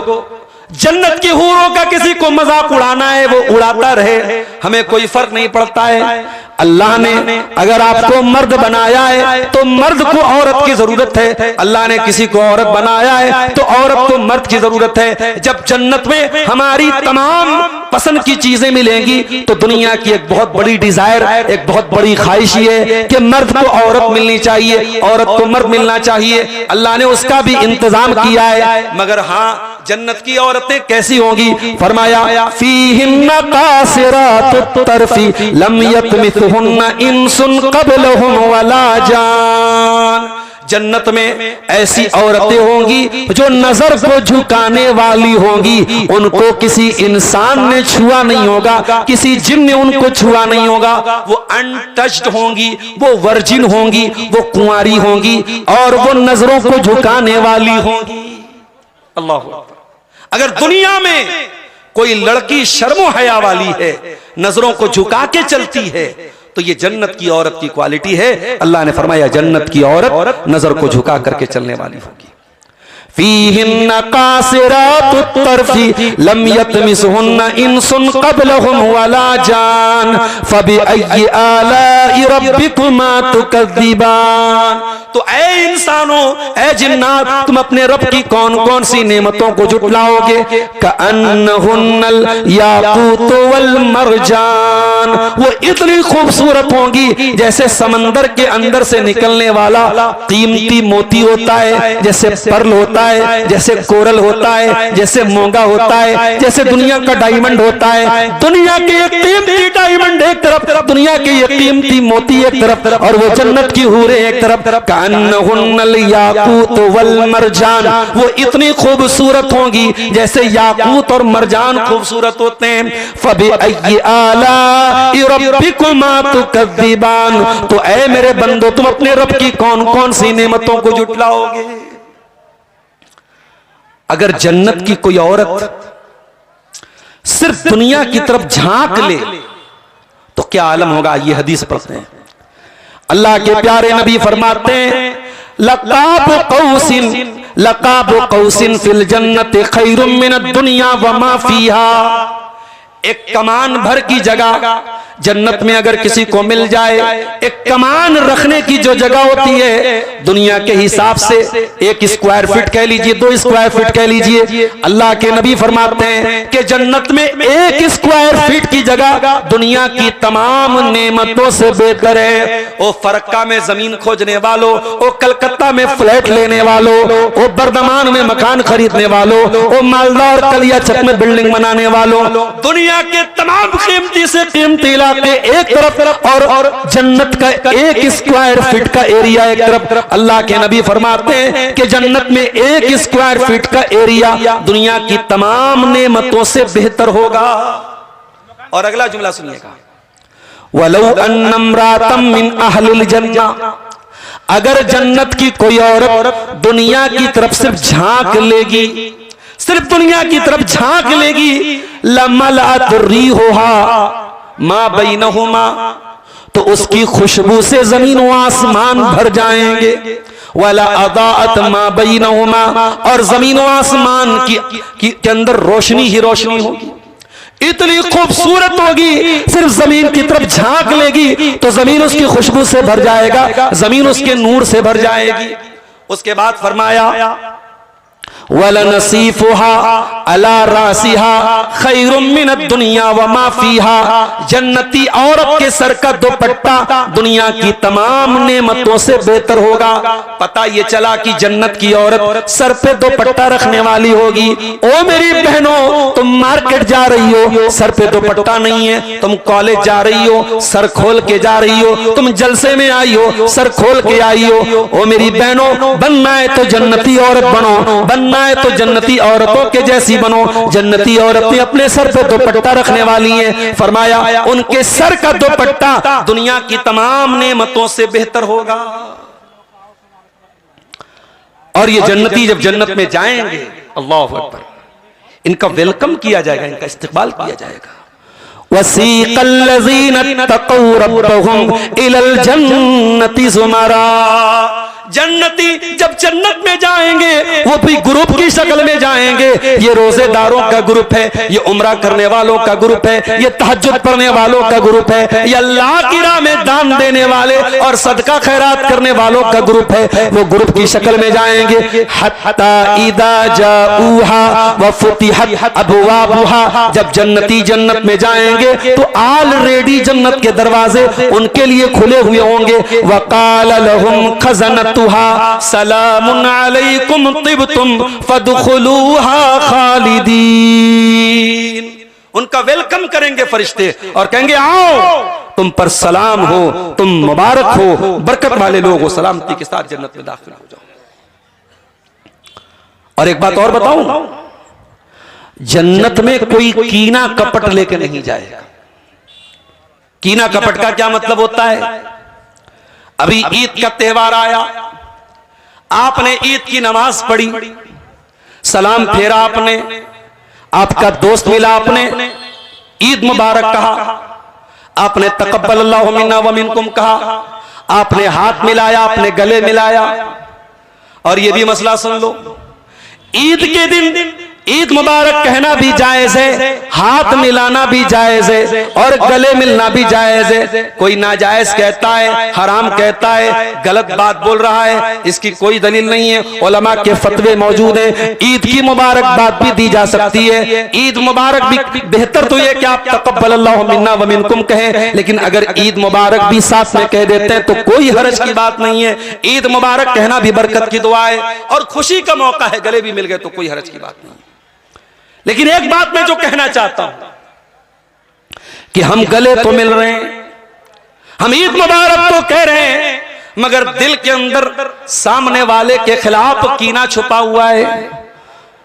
जन्नत की हूरों का किसी को मजाक उड़ाना है वो उड़ाता रहे, हमें कोई फर्क नहीं पड़ता है। अल्लाह ने अगर आपको मर्द बनाया है तो मर्द को औरत की जरूरत है, अल्लाह ने किसी को औरत बनाया है तो औरत को मर्द की जरूरत है। जब जन्नत में हमारी तमाम पसंद की चीजें मिलेंगी तो दुनिया की एक बहुत बड़ी डिजायर, एक बहुत बड़ी ख्वाहिश है कि मर्द को औरत मिलनी चाहिए, औरत को मर्द मिलना चाहिए। अल्लाह ने उसका भी इंतजाम किया है। मगर हाँ, जन्नत की औरतें कैसी होंगी? फरमाया फीहिन्ना कासिरातुत तरफी लम यतमिथुहुन्ना इंसुन क़ब्लहुम वला जान। जन्नत में ऐसी औरतें होंगी जो नजर को झुकाने वाली होंगी, उनको किसी इंसान ने छुआ नहीं होगा, किसी जिन ने उनको छुआ नहीं होगा। वो अनटच्ड होंगी, वो वर्जिन होंगी, वो कुंवारी होंगी और वो नजरों को झुकाने वाली होंगी। अल्लाह, अगर दुनिया में कोई लड़की शर्मो हया वाली है, नजरों को झुका के चलती है, तो ये जन्नत की औरत की क्वालिटी है। अल्लाह ने फरमाया जन्नत की औरत नजर को झुका करके चलने वाली होगी। फीहिन्ना कासिरातुत तरफी लम यतमिसहुन्ना इंसुन क़ब्लहुम वला जान फबिअय्यि आलाइ रब्बिकुमा तुकज़्ज़िबान। तो ऐ इंसानों, ऐ जिन्नात, तुम अपने रब की कौन कौन सी नेमतों को जुटलाओगे? कअन्नहुन्नल याकूत वल मरजान, वो इतनी खूबसूरत होंगी जैसे समंदर के अंदर से निकलने वाला कीमती मोती होता है, जैसे पर्ल होता होता है, जैसे कोरल होता है, जैसे मोंगा होता है, जैसे दुनिया का डायमंड होता है। दुनिया के एक कीमती डायमंड एक तरफ, दुनिया के एक कीमती मोती एक तरफ, और वो जन्नत की हूरें एक तरफ। कान्नहुन्नल याकूत वल मरजान, वो इतनी खूबसूरत होंगी जैसे याकूत और मरजान खूबसूरत होते हैं। फबि अय्यि आलाइ रब्बिकुमा तुकज़्ज़िबान, तो ऐ मेरे बंदो तुम अपने रब की कौन कौन सी नेमतों को जुटलाओगे। अगर जन्नत की कोई औरत सिर्फ दुनिया की तरफ झांक ले तो क्या आलम होगा। ये हदीस पढ़ते हैं, अल्लाह के प्यारे नबी फरमाते हैं लक़ाब कौसिन फिल जन्नत खैरुम मिनद दुनिया व मा फीहा। एक कमान भर की जगह जन्नत में अगर किसी को मिल जाए, एक कमान रखने की जो जगह होती है दुनिया के हिसाब से 1 स्क्वायर फीट कह लीजिए, 2 स्क्वायर फीट कह लीजिए, अल्लाह के नबी फरमाते हैं कि जन्नत में 1 स्क्वायर फीट की जगह दुनिया की तमाम नेमतों से बेहतर है। ओ फरक्का में जमीन खोजने वालों, ओ कलकत्ता में फ्लैट लेने वालों, ओ बर्दमान में मकान खरीदने वालों, ओ मालदा और कलिया छत में बिल्डिंग बनाने वालों, दुनिया के तमाम कीमती से कीमती इलाके एक तरफ और जन्नत का 1 स्क्वायर फीट का एरिया एक तरफ। अल्लाह के नबी फरमाते हैं कि जन्नत में 1 स्क्वायर फीट का एरिया दुनिया की तमाम नेमतों से बेहतर होगा। और अगला जुमला सुनिएगा, वलौ अन्नम्रातम मिन अहलिल जन्ना, अगर जन्नत की कोई औरत दुनिया की तरफ सिर्फ झांक लेगी, सिर्फ दुनिया की तरफ झांक लेगी, लमलअत रिहुहा मा बैनहुमा, तो उसकी खुशबू से जमीन व आसमान भर जाएंगे। वला अदाअत मा बैनहुमा, और जमीन व आसमान के अंदर रोशनी ही रोशनी होगी, इतनी खूबसूरत होगी। सिर्फ जमीन की तरफ झांक लेगी तो जमीन उसकी खुशबू से भर जाएगा, जमीन उसके नूर से भर जाएगी। उसके बाद फरमाया वलनसीफुहा अला रासिहा खैरुम मिनद दुनिया व मा फीहा, जन्नती औरत के सर का दुपट्टा दुनिया की तमाम नेमतों से बेहतर होगा। पता ये चला कि जन्नत की औरत सर पे दुपट्टा रखने वाली होगी। ओ मेरी बहनों, तुम मार्केट जा रही हो, सर पे दुपट्टा नहीं है, तुम कॉलेज जा रही हो, सर खोल के जा रही हो, तुम जलसे में आई हो, सर खोल के आई हो। ओ मेरी बहनों, बनना है तो जन्नती औरत बनो, बनना है तो जन्नती औरतों के जैसी बनो। जन्नती औरतें अपने सर पे दुपट्टा रखने वाली हैं। फरमाया उनके सर का दुपट्टा दुनिया की तमाम नेमतों से बेहतर होगा। और ये जन्नती जब जन्नत में जाएंगे, अल्लाहु अकबर, इनका वेलकम किया जाएगा, इनका इस्तकबाल किया जाएगा। वसीक़ल्लज़ीना तक़ौ रब्बहुम इलल जन्नति ज़ुमरा, जन्नती जब जन्नत में जाएंगे वो भी ग्रुप की शक्ल में जाएंगे। ये रोजेदारों का ग्रुप है, ये उम्रा करने वालों का ग्रुप है, ये तहज्जुद पढ़ने वालों का ग्रुप है, ये अल्लाह की राह में दान देने वाले और सदका खैरात करने वालों का ग्रुप है। वो ग्रुप की शक्ल में जाएंगे। हत्ता इदा जाऊहा व फुतिहत अबवाबुहा, जब जन्नती जन्नत में जाएंगे तो ऑलरेडी जन्नत के दरवाजे उनके लिए खुले हुए होंगे। वक़ाल लहुम खज़नतुहा सलामुन अलैकुम तिबतुम फदखुलूहा खालिदीन, उनका वेलकम करेंगे फरिश्ते और कहेंगे आओ, तुम पर सलाम हो, तुम मुबारक हो, बरकत वाले लोग हो, सलामती के साथ जन्नत में दाखिल हो जाओ। और एक बात और बताऊं, जन्नत में कोई कीना कपट लेके नहीं जाएगा। कीना कपट का क्या मतलब होता है? अभी ईद का त्योहार आया, आपने ईद की नमाज पढ़ी, सलाम फेरा आपने, आपका दोस्त मिला, आपने ईद मुबारक कहा, आपने तकब्बल अल्लाहु मिन्ना व मिनकुम कहा, आपने हाथ मिलाया, आपने गले मिलाया। और ये भी मसला सुन लो, ईद के दिन ईद मुबारक कहना भी जायज है, हाथ मिलाना भी जायज है और गले मिलना भी जायज है। कोई नाजायज कहता है, हराम कहता है, गलत बात बोल रहा है, इसकी कोई दलील नहीं है। उलमा के फतवे मौजूद हैं। ईद की मुबारकबाद भी दी जा सकती है। ईद मुबारक भी बेहतर तो ये कि आप तक़ब्बलल्लाहु मिन्ना व मिनकुम कहें, लेकिन अगर ईद मुबारक भी साथ में कह देते हैं तो कोई हरज की बात नहीं है। ईद मुबारक कहना भी बरकत की दुआ है और खुशी का मौका है, गले भी मिल गए तो कोई हरज की बात नहीं। लेकिन एक बात मैं जो कहना चाहता हूं कि हम गले तो मिल रहे हैं, हम ईद मुबारक तो कह रहे हैं, मगर दिल के अंदर सामने वाले के खिलाफ कीना छुपा हुआ है।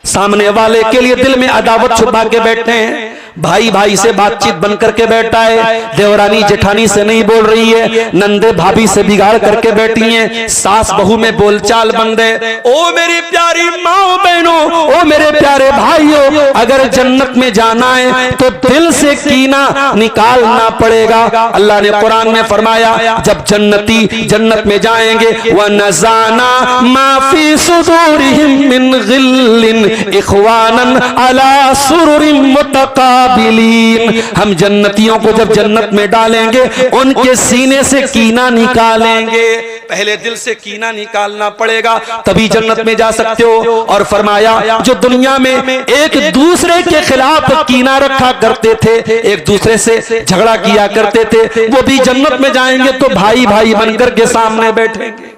सामने वाले के लिए दिल में अदावत छुपा के बैठे हैं। भाई भाई से बातचीत बन करके बैठा है, देवरानी जेठानी से नहीं बोल रही है, नंदे भाभी से बिगाड़ करके बैठी हैं, सास बहू में बोलचाल बंद है। ओ मेरी प्यारी माओ बहनों, ओ मेरे प्यारे भाइयों, अगर जन्नत में जाना है तो दिल से कीना निकालना पड़ेगा। अल्लाह ने कुरान में फरमाया, जब जन्नती जन्नत में जाएंगे, व नज़ाना माफी सुदूरिहिम मिन गिल्लिन इख्वानन अला सुरुरिम मुतकाबिलीन। हम जन्नतियों को जब जन्नत में डालेंगे, उनके सीने से कीना निकालेंगे। पहले दिल से कीना निकालना पड़ेगा, तभी जन्नत में जा सकते हो। और फरमाया, जो दुनिया में एक दूसरे के खिलाफ कीना रखा करते थे, एक दूसरे से झगड़ा किया करते थे, वो भी जन्नत में जाएंगे तो भाई भाई बनकर के सामने बैठेंगे।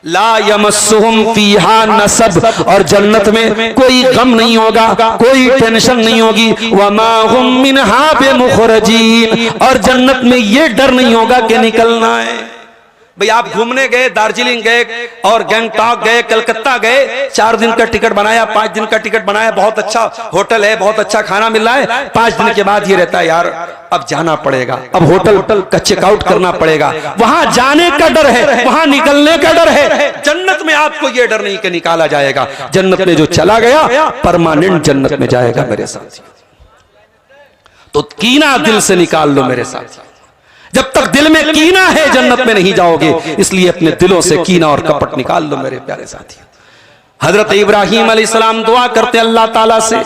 ला यमस्सुहुम फीहा नसब, और जन्नत में कोई गम नहीं होगा, कोई टेंशन नहीं होगी। वमा हुम मिनहा बिमुखरजीन, और जन्नत में ये डर नहीं होगा कि निकलना है। भाई आप घूमने गए, दार्जिलिंग गए और गैंगटॉक गए, कलकत्ता गए, 4 दिन का टिकट बनाया, 5 दिन का टिकट बनाया, बहुत अच्छा होटल है, बहुत अच्छा खाना मिल रहा है। 5 दिन के बाद ये रहता है, यार अब जाना पड़ेगा, अब होटल का चेकआउट करना पड़ेगा। वहां जाने का डर है, वहां निकलने का डर है। जन्नत में आपको ये डर नहीं कि निकाला जाएगा। जन्नत में जो चला गया परमानेंट जन्नत में जाएगा मेरे साथ। तो कीना दिल से निकाल लो मेरे साथ। जब तक दिल में कीना है जन्नत में नहीं जाओगे, इसलिए अपने दिलों से कीना और कपट निकाल लो मेरे प्यारे साथी। हजरत इब्राहीम अलैहिस्सलाम दुआ करते अल्लाह ताला से,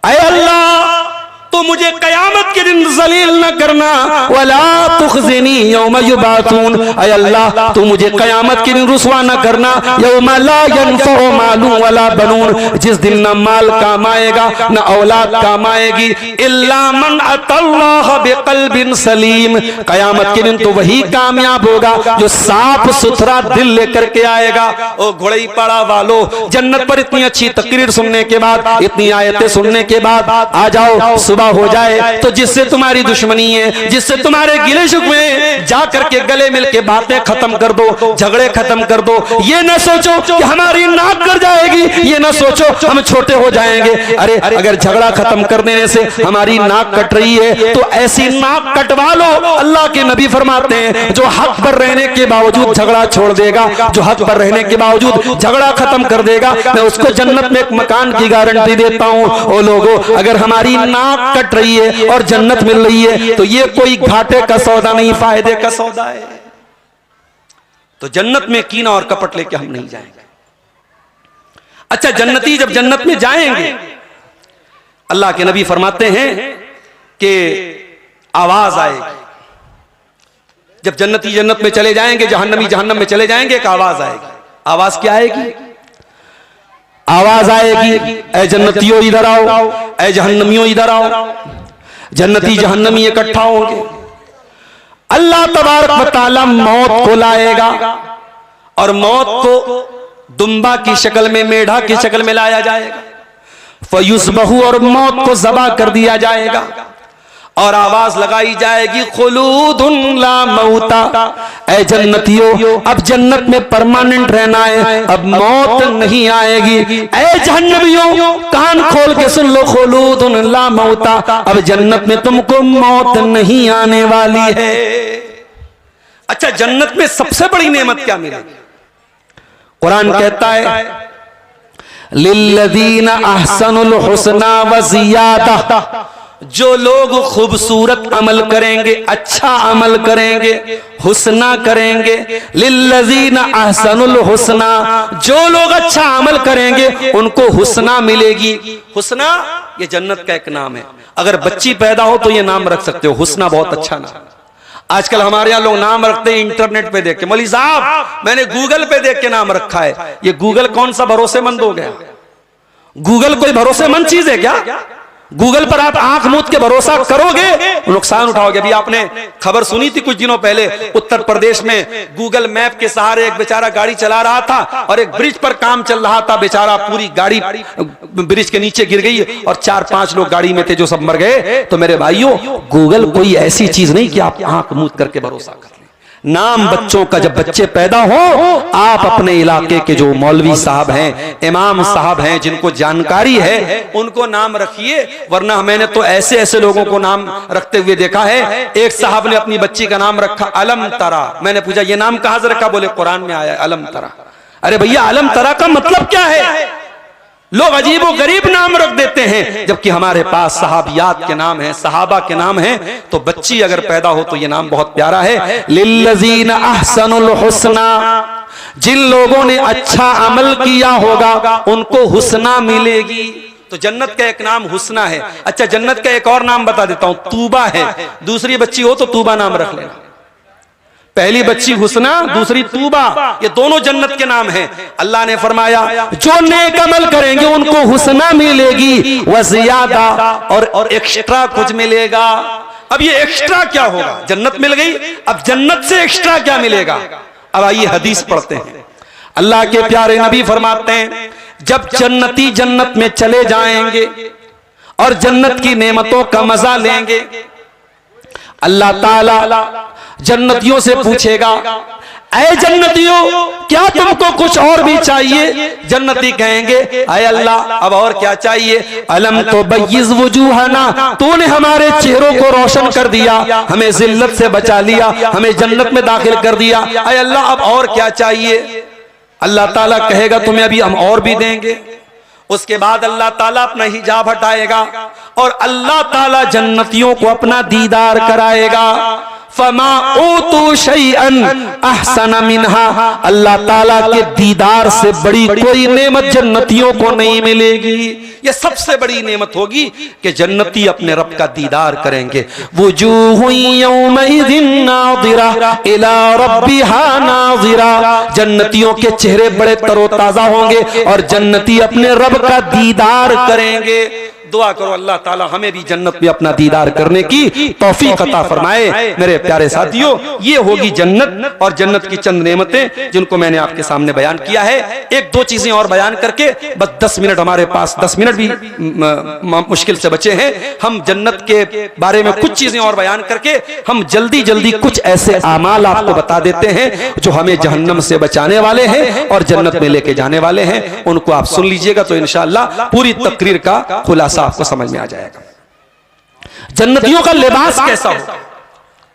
ऐ अल्लाह तो मुझे कयामत के दिन जलील न करना, वला तुखज़िनी यौम युबातून, ऐ अल्लाह तू मुझे कयामत के दिन रुसवा न करना, यौम ला यनफ़उ मालून वला बनून, जिस दिन न माल काम आएगा न औलाद काम आएगी, इल्ला मन अतल्लाह बिक़ल्बिन सलीम। कयामत के दिन तो वही कामयाब होगा जो साफ सुथरा दिल लेकर के आएगा। ओ घोड़ई पड़ा वालों, जन्नत पर इतनी अच्छी तकरीर सुनने के बाद, इतनी आयतें सुनने के बाद आ जाओ, हो जाए तो जिससे तुम्हारी दुश्मनी है, जिससे तुम्हारे गिले शिकवे, जा करके गले मिलके बातें खत्म कर दो, झगड़े खत्म कर दो। ये न सोचो कि हमारी नाक कट जाएगी, ये न सोचो हम छोटे हो जाएंगे। अरे अगर झगड़ा खत्म कर देने से हमारी नाक कट रही है तो ऐसी नाक कटवा लो। अल्लाह के नबी फरमाते हैं, जो हक पर रहने के बावजूद झगड़ा छोड़ देगा, जो हक पर रहने के बावजूद झगड़ा खत्म कर देगा, मैं उसको जन्नत में एक मकान की गारंटी देता हूं। ओ लोगों, अगर हमारी नाक कट रही है और जन्नत मिल रही है तो ये कोई घाटे का सौदा नहीं, फायदे का सौदा है। तो जन्नत में कीना और कपट लेके हम नहीं जाएंगे। अच्छा, जन्नती जब जन्नत में जाएंगे, अल्लाह के नबी फरमाते हैं कि आवाज आएगी। जब जन्नती जन्नत में चले जाएंगे, जहन्नमी जहन्नम में चले जाएंगे, एक आवाज आएगी। आवाज क्या आएगी? आवाज आएगी, ऐ जन्नतियों इधर आओ, ऐ जहन्नमियों इधर आओ। जन्नती जहन्नमी इकट्ठा होंगे। अल्लाह तबारक व तआला मौत को लाएगा और मौत को दुम्बा की शक्ल में, मेढ़ा की शक्ल में लाया जाएगा। फयुज़बहु, और मौत को ज़बा कर दिया जाएगा और आवाज लगाई जाएगी, खुलूदुन ला मौता। ऐ जन्नतियों, अब जन्नत में परमानेंट रहना है, अब मौत नहीं आएगी। ऐ जहन्नमियों, कान खोल के सुन लो, खुलूदुन ला मौता, अब जन्नत में तुमको मौत नहीं आने वाली है। अच्छा, जन्नत में सबसे बड़ी नेमत क्या मिलेगी? कुरान कहता है, लिल्लज़ीना अहसनुल हुस्ना व ज़ियादा जो लोग खूबसूरत अमल करेंगे, अच्छा अमल करेंगे, हुस्ना करेंगे, लिल्लज़ीना अहसनुल हुस्ना, जो लोग अच्छा अमल करेंगे उनको हुस्ना मिलेगी। हुस्ना ये जन्नत का एक नाम है। अगर बच्ची पैदा हो तो ये नाम रख सकते हो, हुस्ना बहुत अच्छा नाम। आजकल हमारे यहाँ लोग नाम रखते हैं इंटरनेट पे देख के, मौलवी साहब मैंने गूगल पे देख के नाम रखा है। ये गूगल कौन सा भरोसेमंद हो गया? गूगल कोई भरोसेमंद चीज है क्या? गूगल पर आप आंख मूंद के भरोसा करोगे, नुकसान उठाओगे। अभी आपने खबर सुनी थी कुछ दिनों पहले, उत्तर प्रदेश में गूगल मैप के सहारे एक बेचारा गाड़ी चला रहा था और एक ब्रिज पर काम चल रहा था, बेचारा पूरी गाड़ी ब्रिज के नीचे गिर गई और 4-5 लोग गाड़ी में थे जो सब मर गए। तो मेरे भाइयों, गूगल कोई ऐसी चीज नहीं कि आप आंख मूंद करके भरोसा कर। नाम बच्चों का, जब बच्चे पैदा हो आप अपने इलाके के जो मौलवी साहब हैं, इमाम साहब हैं, जिनको जानकारी है उनको नाम रखिए, वरना मैंने तो ऐसे ऐसे लोगों को नाम रखते हुए देखा है। एक साहब ने अपनी बच्ची का नाम रखा अलम तरा। मैंने पूछा ये नाम कहां से रखा? बोले कुरान में आया अलम तरा। अरे भैया अलम तरा का मतलब क्या है? लोग अजीबो गरीब नाम रख देते हैं, जबकि हमारे पास सहाबियात के नाम हैं, सहाबा के नाम हैं। तो बच्ची अगर पैदा हो तो ये नाम बहुत प्यारा है, लिल्लज़ीना अहसनुल हुस्ना, जिन लोगों ने अच्छा अमल किया होगा उनको हुस्ना मिलेगी। तो जन्नत का एक नाम हुस्ना है। अच्छा, जन्नत का एक और नाम बता देता हूं, तूबा है। दूसरी बच्ची हो तो तूबा नाम रख लेना। पहली बच्ची हुस्ना, दूसरी तूबा, ये दोनों जन्नत के नाम हैं। अल्लाह ने फरमाया जो नेक अमल करेंगे उनको हुस्ना मिलेगी व ज़ियादा, और एक्स्ट्रा कुछ मिलेगा। अब ये एक्स्ट्रा क्या होगा? जन्नत मिल गई, अब जन्नत से एक्स्ट्रा क्या मिलेगा? अब आइए हदीस पढ़ते हैं। अल्लाह के प्यारे नबी फरमाते हैं जब जन्नती जन्नत में चले जाएंगे और जन्नत की नेमतों का मजा लेंगे, अल्लाह ताला जन्नतियों से पूछेगा ऐ जन्नतियों क्या तुमको कुछ और भी चाहिए? जन्नती कहेंगे ऐ अल्लाह अब और क्या चाहिए? अलम तो बय्यिज़ वुजूहना, तूने हमारे चेहरों को रोशन कर दिया, हमें जिल्लत से बचा लिया, हमें जन्नत में दाखिल कर दिया। ऐ अल्लाह अब और क्या चाहिए? अल्लाह ताला कहेगा तुम्हें अभी हम और भी देंगे। उसके बाद अल्लाह ताला अपना हिजाब हटाएगा और अल्लाह ताला जन्नतियों को अपना दीदार कराएगा। फमा ऊतू शैअन अहसन मिन्हा, अल्लाह ताला के दीदार से बड़ी कोई नेमत जन्नतियों को नहीं मिलेगी। ये सबसे बड़ी नेमत होगी कि जन्नती अपने रब का दीदार करेंगे। वुजूहु यौमइज़िन नाज़िरा इला रब्बिहा नाज़िरा, जन्नतियों के चेहरे बड़े तरोताजा होंगे और जन्नती अपने रब का दीदार करेंगे। दुआ करो अल्लाह ताला हमें भी जन्नत में अपना दीदार करने की तौफीक अता फरमाए। मेरे प्यारे साथियों, ये होगी जन्नत और जन्नत की चंद नेमतें जिनको मैंने आपके सामने बयान किया है। एक दो चीजें और बयान करके बस 10 मिनट, हमारे पास 10 मिनट भी मुश्किल से बचे हैं। हम जन्नत के बारे में कुछ चीजें और बयान करके हम जल्दी जल्दी कुछ ऐसे आमाल आपको बता देते हैं जो हमें जहन्नम से बचाने वाले हैं और जन्नत में लेके जाने वाले हैं। उनको आप सुन लीजिएगा तो इंशाअल्लाह पूरी तकरीर का खुलासा आपको समझ में आ जाएगा। जन्नतियों का लिबास कैसा होगा,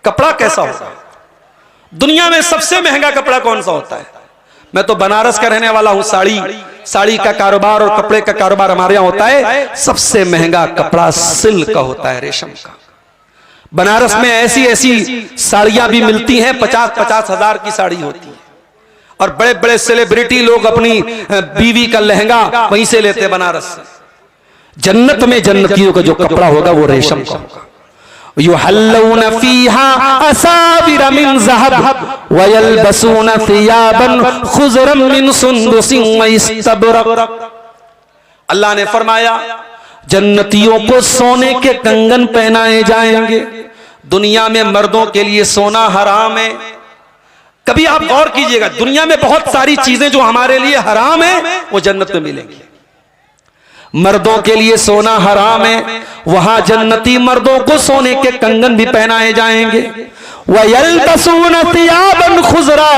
कपड़ा कैसा होगा? दुनिया में सबसे महंगा कपड़ा कौन सा होता है? मैं तो बनारस का रहने वाला हूं। साड़ी का कारोबार और कपड़े का कारोबार हमारे यहाँ होता है। सबसे महंगा कपड़ा सिल्क का होता है, रेशम का। बनारस में ऐसी ऐसी साड़ियां भी मिलती हैं, 50-50 हजार की साड़ी होती है और बड़े बड़े सेलिब्रिटी लोग अपनी बीवी का लहंगा वहीं से लेते बनारस से। जन्नत में जन्नतियों का जो कपड़ा होगा वो रेशम का होगा। युहल्लूना फीहा असाविर मिन ज़हब व यल्बसूना थियाबन खुज़रम मिन सुंदुसिन व इस्तबरक। अल्लाह ने फरमाया जन्नतियों को सोने के कंगन पहनाए जाएंगे। दुनिया में मर्दों के लिए सोना हराम है। कभी आप गौर कीजिएगा, दुनिया में बहुत सारी चीजें जो हमारे लिए हराम है वो जन्नत में मिलेंगी। मर्दों के लिए सोना हराम है, वहां जन्नती मर्दों को सोने के कंगन भी पहनाए जाएंगे। वयल्बसूना थियाबन खुज़रा,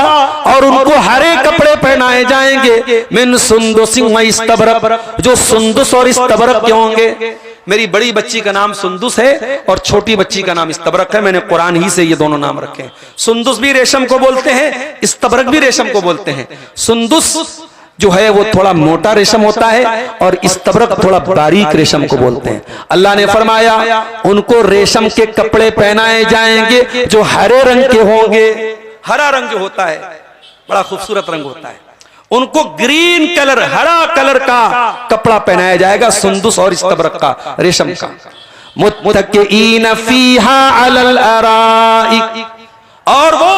और उनको हरे कपड़े पहनाए जाएंगे। मिन सुंदुसिन व इस्तबरक, जो सुंदुस और इस्तबरक के होंगे। मेरी बड़ी बच्ची का नाम सुंदुस है और छोटी बच्ची का नाम इस्तबरक है। मैंने कुरान ही से ये दोनों नाम रखे हैं। सुंदुस भी रेशम को बोलते हैं, इस्तबरक भी रेशम को बोलते हैं। सुंदुस जो है वो थोड़ा मोटा रेशम होता है और इस्तबरक थोड़ा बारीक रेशम को बोलते हैं। अल्लाह ने फरमाया उनको रेशम के कपड़े पहनाए जाएंगे जो हरे रंग के होंगे। हरा रंग जो होता है बड़ा खूबसूरत रंग होता है, उनको ग्रीन कलर, हरा कलर का कपड़ा पहनाया जाएगा, सुंदुस और इस्तबरक का, रेशम का। मुत्तकीन फीहा अलल अराइक, और वो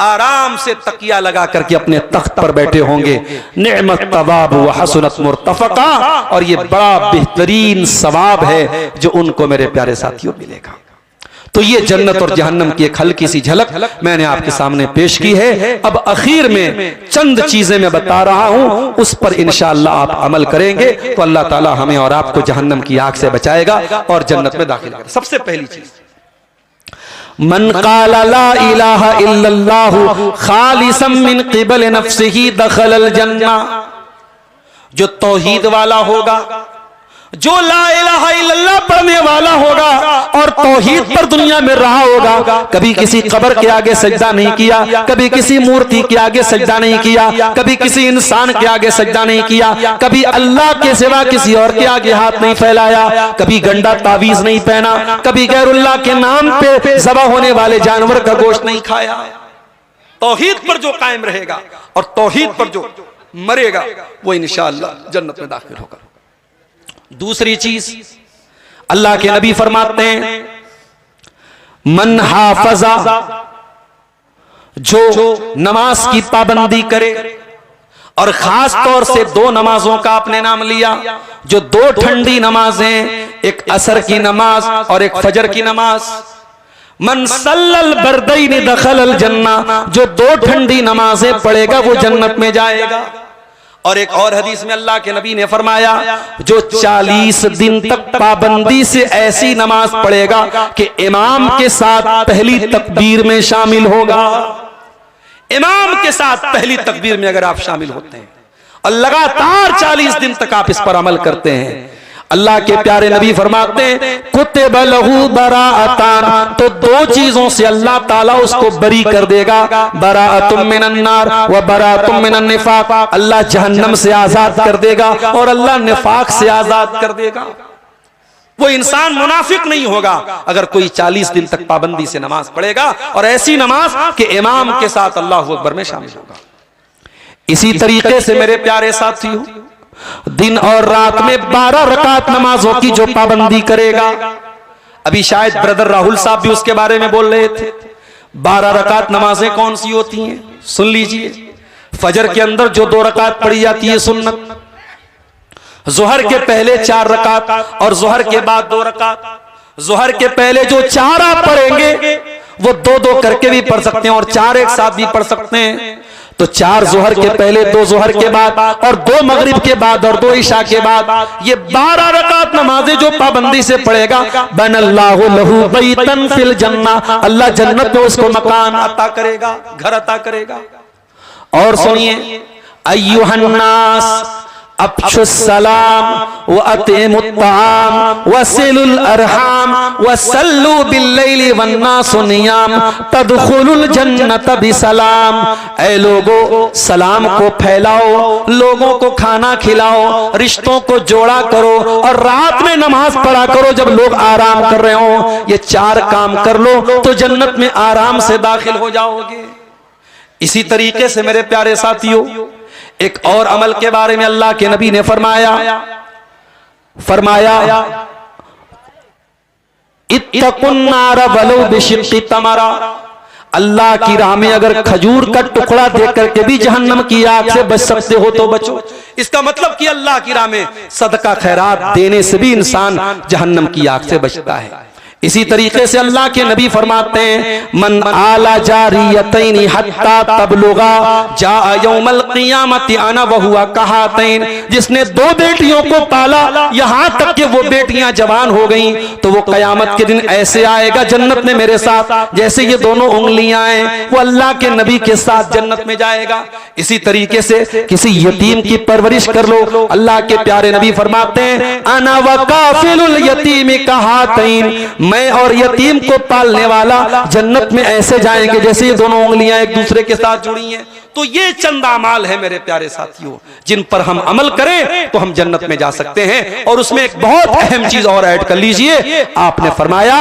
आराम से तकिया लगा करके अपने तख्त पर बैठे होंगे। निअमत तवाब व हसनत मुर्तफका, और ये बड़ा बेहतरीन सवाब है जो उनको मेरे प्यारे साथियों मिलेगा। तो ये जन्नत और जहन्नम की एक हल्की सी झलक मैंने आपके सामने पेश की है। अब आखिर में चंद चीजें मैं बता रहा हूं, उस पर इंशाअल्लाह आप अमल करेंगे तो अल्लाह ताला हमें और आपको जहन्नम की आग से बचाएगा और जन्नत में दाखिल करेगा। सबसे पहली चीज, मन क़ाला ला इलाहा इल्लल्लाहु खालिसन मिन क़िबल नफ्सिही दखलल जन्ना, जो तौहीद वाला होगा, जो ला इलाहा इल्लल्लाह पढ़ने वाला होगा और तौहीद पर दुनिया में रहा होगा, कभी किसी कब्र के आगे सजदा नहीं किया, कभी किसी मूर्ति के आगे सजदा नहीं किया, कभी किसी इंसान के आगे सजदा नहीं किया, कभी अल्लाह के सिवा किसी और के आगे हाथ नहीं फैलाया, कभी गंदा तावीज नहीं पहना, कभी गैरुल्लाह के नाम पे ज़बह होने वाले जानवर का गोश्त नहीं खाया। तौहीद पर जो कायम रहेगा और तौहीद पर जो मरेगा वो इंशाअल्लाह जन्नत में दाखिल होगा। दूसरी चीज, अल्लाह के नबी फरमाते हैं मन हाफजा, जो नमाज की पाबंदी करे, और खास तौर से दो नमाजों का आपने नाम लिया, जो दो ठंडी नमाजें, एक असर की नमाज और एक फजर की नमाज। मन सल्लल बरदैन दखलल जन्ना, जो दो ठंडी नमाजें पढ़ेगा वो जन्नत में जाएगा। और एक और हदीस में अल्लाह के नबी ने फरमाया जो 40 दिन तक पाबंदी से ऐसी नमाज पढ़ेगा कि इमाम के साथ पहली तकबीर में शामिल होगा। इमाम के साथ पहली तकबीर में अगर आप शामिल होते हैं और लगातार 40 दिन तक आप इस पर अमल करते हैं, अल्लाह के प्यारे नबी फरमाते हैं कुतिब लहू बराअतान, तो दो चीजों से अल्लाह ताला उसको बरी कर देगा, बराअतुम मिनन नार व बराअतुम मिनन निफाक, अल्लाह जहन्नम से आजाद कर देगा और अल्लाह निफाक से आजाद कर देगा। वो इंसान मुनाफिक नहीं होगा अगर कोई 40 दिन तक पाबंदी से नमाज पढ़ेगा और ऐसी नमाज कि इमाम के साथ अल्लाहु अकबर में शामिल होगा। इसी तरीके से मेरे प्यारे साथियों, दिन और रात में 12 रकात नमाजों की जो पाबंदी करेगा, अभी शायद ब्रदर राहुल साहब भी उसके बारे में बोल रहे थे। 12 रकात नमाजें कौन सी होती हैं सुन लीजिए। फजर के अंदर जो 2 रकात पढ़ी जाती है सुन्नत, जोहर के पहले 4 रकात और जोहर के बाद 2 रकात। जोहर के पहले जो 4 आप पढ़ेंगे वो 2-2 करके भी पढ़ सकते हैं और 4 एक साथ भी पढ़ सकते हैं। तो 4 जोहर के पहले, 2 जोहर के बाद और 2 मगरिब के बाद और 2 इशा के बाद, ये 12 रकात नमाजें जो पाबंदी से पढ़ेगा, बनल्लाहु लहू बैतन फिल जन्ना, अल्लाह जन्नत में उसको मकान अता करेगा, घर अता करेगा। और सुनिए, अय्युहन्नास अफ्शुस सलाम व अतिमुत ताम वसिलुल अरहाम वसल्लु बिल्लैलि वन्नासु नियाम तदखुलुल जन्नत बिसलाम। ऐ लोगों, सलाम को फैलाओ, लोगों को खाना खिलाओ, रिश्तों को जोड़ा करो और रात में नमाज पढ़ा करो जब लोग आराम कर रहे हो। ये 4 काम कर लो तो जन्नत में आराम से दाखिल हो जाओगे। इसी तरीके से मेरे प्यारे साथियों, एक और अमल के बारे में अल्लाह के नबी ने फरमाया इत्तकुन नार वलो बिशिक्कि तमरा, अल्लाह की राह में अगर खजूर का टुकड़ा देकर करके भी जहन्नम की आग से बच सकते हो तो बचो। इसका मतलब कि अल्लाह की राह में सदका खैरात देने से भी इंसान जहन्नम की आग से बचता है। इसी तरीके से अल्लाह के नबी फरमाते हैं मन आला जारियतैनि हत्ता तबलुगा जा यौमल क़ियामति अना व हुआ कहातैन, जिसने 2 बेटियों को पाला यहां तक कि वो बेटियां जवान हो गईं तो वो कयामत के दिन ऐसे आएगा जन्नत में मेरे साथ जैसे ये दोनों उंगलियां हैं, वो अल्लाह के नबी के साथ जन्नत में जाएगा। इसी तरीके से किसी यतीम की परवरिश कर लो, अल्लाह के प्यारे नबी फरमाते हैं अना व काफिलुल यतीम कहातैन मैं और यतीम को पालने वाला जन्नत में ऐसे जाएंगे जैसे ये दोनों उंगलियां एक दूसरे के साथ जुड़ी हैं। तो ये चंद अमाल है मेरे प्यारे साथियों, जिन पर हम अमल करें तो हम जन्नत में जा सकते हैं। और उसमें एक बहुत अहम चीज और ऐड कर लीजिए, आपने फरमाया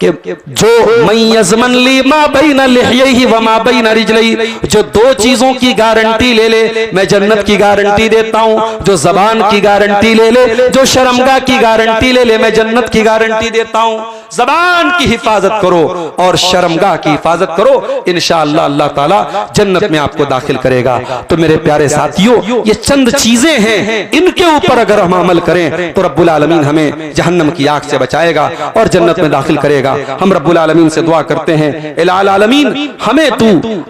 कि जो मयज़मन ली मा बैन लिह्यैहि व मा बैन रिजलैहि, जो दो चीजों की गारंटी ले ले, मैं जन्नत की गारंटी देता हूं। जो जबान की गारंटी ले ले, जो शर्मगाह की गारंटी ले ले, मैं जन्नत की गारंटी देता हूं। जबान की हिफाजत करो और शर्मगाह की हिफाजत करो, इंशाअल्लाह अल्लाह ताला जन्नत में आपको दाखिल करेगा। तो मेरे प्यारे साथियों, ये चंद चीजें हैं, इनके ऊपर अगर हम अमल करें तो रब्बुल आलमीन हमें जहन्नम की आग से बचाएगा और जन्नत में दाखिल करेगा। हम रब्बुल आलमीन से दुआ करते हैं, इलाल आलमीन हमें तू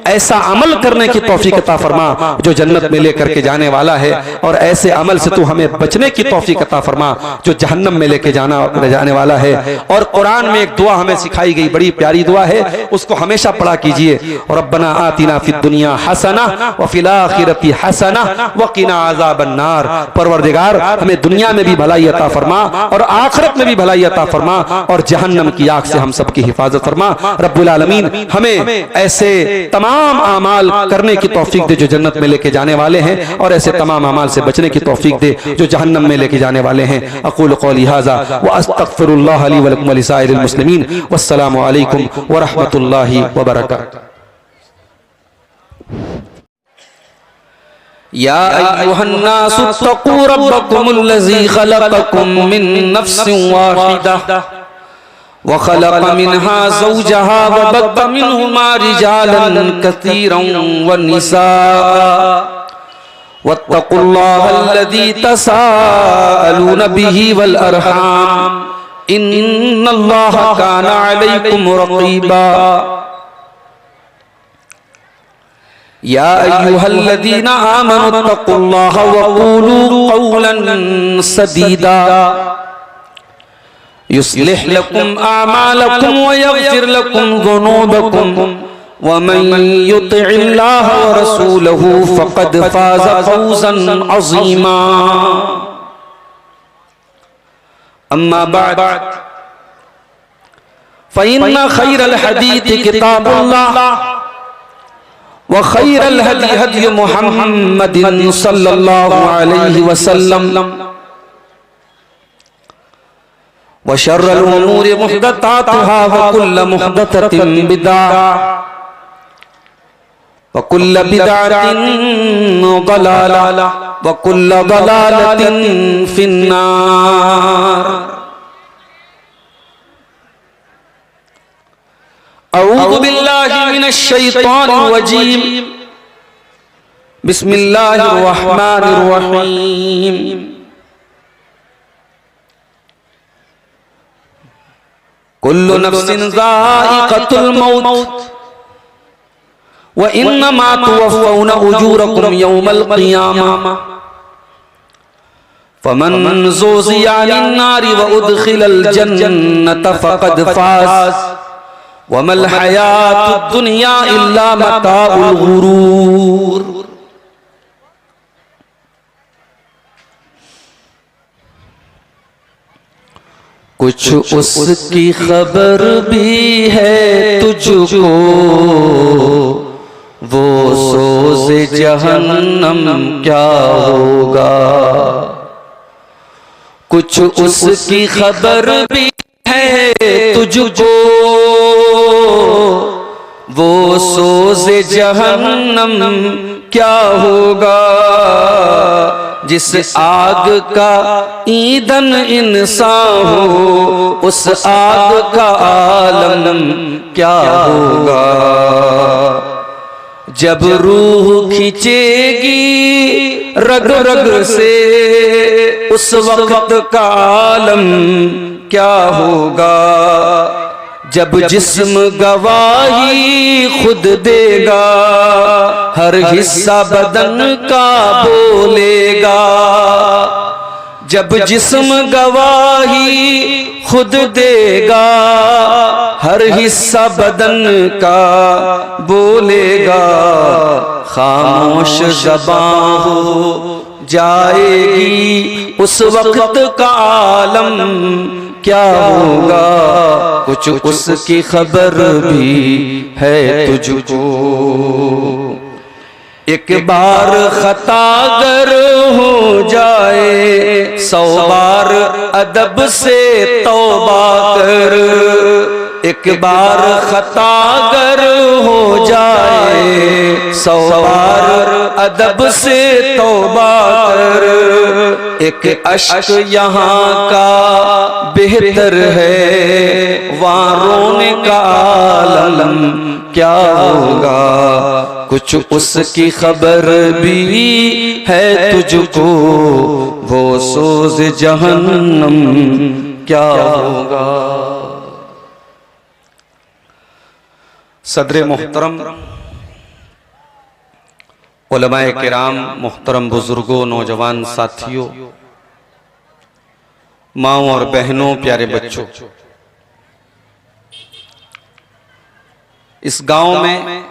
ऐसा अमल करने की तौफीक अता फरमा जो जन्नत में लेकर के जाने वाला है, और ऐसे अमल से तू हमें बचने की तौफीक अता फरमा जो जहन्नम में लेके जाने वाला है। और कुरान में एक दुआ हमें सिखाई गई, बड़ी प्यारी दुआ है, उसको हमेशा पढ़ा कीजिए। रब्बना आतिना फिद दुनिया हसना व फिल आखिरति हसना व क़िना अज़ाबन नार। परवरदिगार हमें दुनिया में भी भलाई अता फरमा और आखिरत में भी भलाई अता फरमा और जहन्नम की आग से हम सबकी हिफाजत फरमा। रब्बुल आलमीन हमें ऐसे तमाम आमाल करने की तौफीक दे जो जन्नत में लेके जाने वाले हैं, और ऐसे तमाम आमाल से बचने की तौफीक दे जो जहन्नम में लेके जाने वाले हैं। अक़ूलु क़ौली हाज़ा व अस्तग़फ़िरुल्लाह ली व लकुम व लिसाइरिल मुस्लिमीन। वस्सलामु अलैकुम व रहमतुल्लाहि व बरकातुहू। या अय्युहन्नासु इत्तक़ू रब्बकुमुल्लज़ी ख़लक़कुम मिन नफ़्सिन वाहिदा व ख़लक़ मिन्हा ज़ौजहा व बस्स मिन्हुमा रिजालन कसीरन व निसाअ वत्तक़ुल्लाह अल्लज़ी तसाअलून बिही वल अरहाम इन्नल्लाह काना अलैकुम रक़ीबा। या अय्युहल्लज़ीना आमनु इत्तक़ुल्लाह व क़ूलू क़ौलन सदीदा युस्लिह लकुम अअमालकुम व यग़फिर लकुम ज़ुनूबकुम व मन युतिइल्लाह व रसूलहू फ़क़द फ़ाज़ फ़ौज़न अज़ीमा। अम्मा बअद फ़इन्न ख़ैरल हदीस किताबुल्लाह व ख़ैरल हदी हदी मुहम्मदिन सल्लल्लाहु अलैहि वसल्लम व शर्रल उमूरि मुहदसातुहा व कुल्लु मुहदसतिन बिदअह व कुल्लु बिदअतिन ज़लाला व कुल्लु ज़लालतिन फिन्नार। अऊज़ु बिल्लाहि मिनश शैतानिर रजीम। बिस्मिल्लाहिर रहमानिर रहीम। कुल्लु नफ्सिन ज़ाइक़तुल मौत व इन्नमा तुवफ़्फ़ौना उजूरकुम यौमल क़ियामह फमन ज़ुज़िया अनिन नारि व उदख़िलल जन्नत फ़क़द फ़ाज़ वमल हयातुद दुनिया इल्ला मताउल गुरूर। कुछ उसकी खबर भी है तुझको, वो सोज़े जहन्नम क्या होगा। कुछ उसकी खबर भी है तुझको, वो सोज़े जहन्नम क्या होगा। जिस आग का ईंधन इंसान हो, उस आग का आलम क्या होगा। जब रूह खींचेगी रग रग से, उस वक्त का आलम क्या होगा। जब जिस्म गवाही खुद देगा, हर हिस्सा बदन का बोलेगा। जब जिस्म गवाही खुद देगा, हर हिस्सा बदन का बोलेगा। खामोश ज़बां हो जाएगी, उस वक्त का आलम क्या होगा, कुछ उसकी खबर भी है तुझको। एक बार खता अगर हो जाए, 100 बार अदब से तौबा कर। एक बार खता अगर हो जाए, 100 बार अदब से तौबा कर। एक अश्क यहाँ का बेहतर है, वहाँ रोने का आलम क्या होगा, कुछ उसकी खबर भी है तुझको, वो सोज़ जहन्नम क्या होगा। सदर मोहतरम, उलमाए किराम, मोहतरम बुजुर्गों, नौजवान साथियों, माओ और बहनों, प्यारे बच्चों, इस गांव में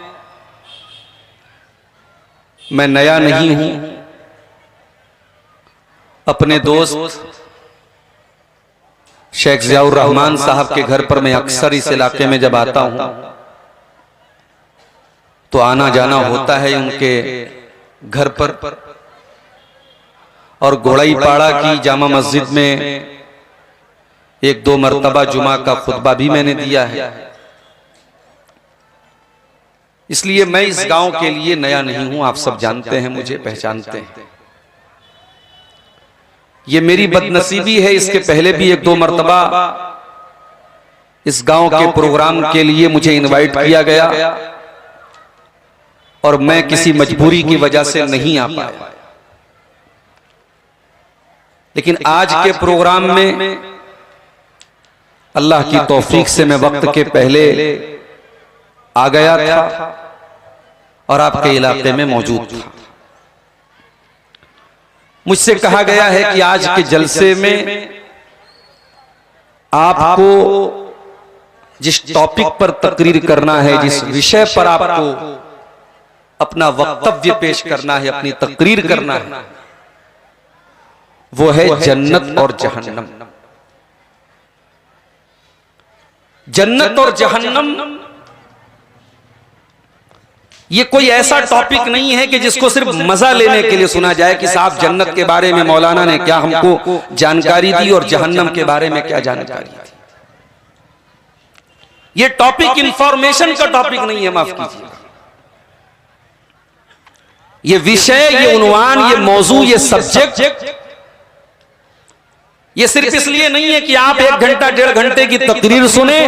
मैं नया नहीं हूं। अपने दोस्त शेख ज़ियाउर रहमान साहब के घर पर मैं अक्सर इस इलाके में जब आता हूं तो आना जाना होता है उनके घर पर। और गोड़ाईपाड़ा की जामा मस्जिद में 1-2 मरतबा जुमा का खुतबा भी मैंने दिया है। इसलिए मैं इस गांव के लिए नया नहीं हूं, आप सब जानते हैं, मुझे पहचानते हैं। ये मेरी बदनसीबी है, इसके पहले भी 1-2 मरतबा इस गांव के प्रोग्राम के लिए मुझे इनवाइट किया गया और मैं किसी मजबूरी की वजह से नहीं आ पाया। लेकिन आज के प्रोग्राम में अल्लाह की तौफीक से मैं वक्त के पहले आ गया था और आपके इलाके में मौजूद था। मुझसे कहा गया है कि आज के जलसे में आपको जिस टॉपिक पर तकरीर करना है, जिस विषय पर आपको अपना वक्तव्य पेश करना है, अपनी तकरीर करना है, वो है जन्नत और जहन्नम। जन्नत और जहन्नम ये कोई ऐसा टॉपिक नहीं है कि जिसको सिर्फ मजा लेने के लिए सुना जाए कि साहब जन्नत के बारे में मौलाना ने क्या हमको जानकारी दी और जहन्नम के बारे में क्या जानकारी दी। ये टॉपिक इंफॉर्मेशन का टॉपिक नहीं है, माफ कीजिए। ये विषय, ये उन्वान, ये मौजू, ये सब्जेक्ट, ये सिर्फ इसलिए नहीं है कि आप 1 घंटा 1.5 घंटे की तकरीर सुने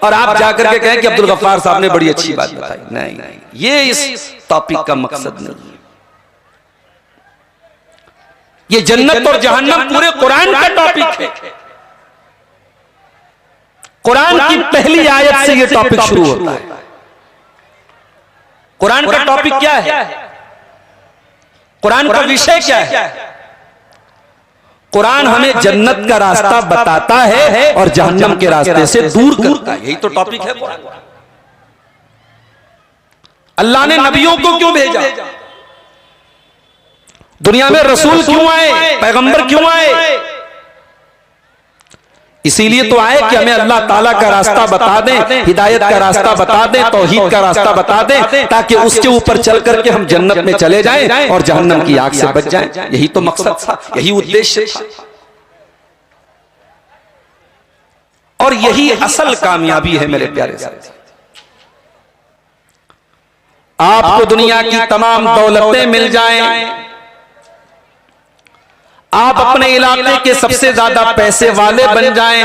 और आप जाकर के कहें कि अब्दुल गफ्फार साहब ने बड़ी अच्छी बात बताई। नहीं, ये इस टॉपिक का मकसद नहीं है। ये जन्नत और जहन्नम पूरे कुरान का टॉपिक है। कुरान की पहली आयत से ये टॉपिक शुरू होता है। कुरान का टॉपिक क्या है? कुरान का विषय क्या है? कुरान हमें जन्नत का रास्ता बताता है और जहन्नम के रास्ते से दूर करता है। यही तो टॉपिक है कुरान। अल्लाह ने नबियों को क्यों भेजा? दुनिया में रसूल क्यों आए? पैगंबर क्यों आए? इसीलिए तो आए कि हमें अल्लाह ताला का रास्ता बता दें, हिदायत का रास्ता बता दें, तौहीद का रास्ता बता दें, ताकि उसके ऊपर चल करके हम जन्नत में चले जाएं और जहन्नम की आग से बच जाएं। यही तो मकसद था, यही उद्देश्य था और यही असल कामयाबी है मेरे प्यारे साथी। आपको दुनिया की तमाम दौलतें मिल जाएं, आप अपने इलाके के सबसे ज्यादा पैसे वाले बन जाएं,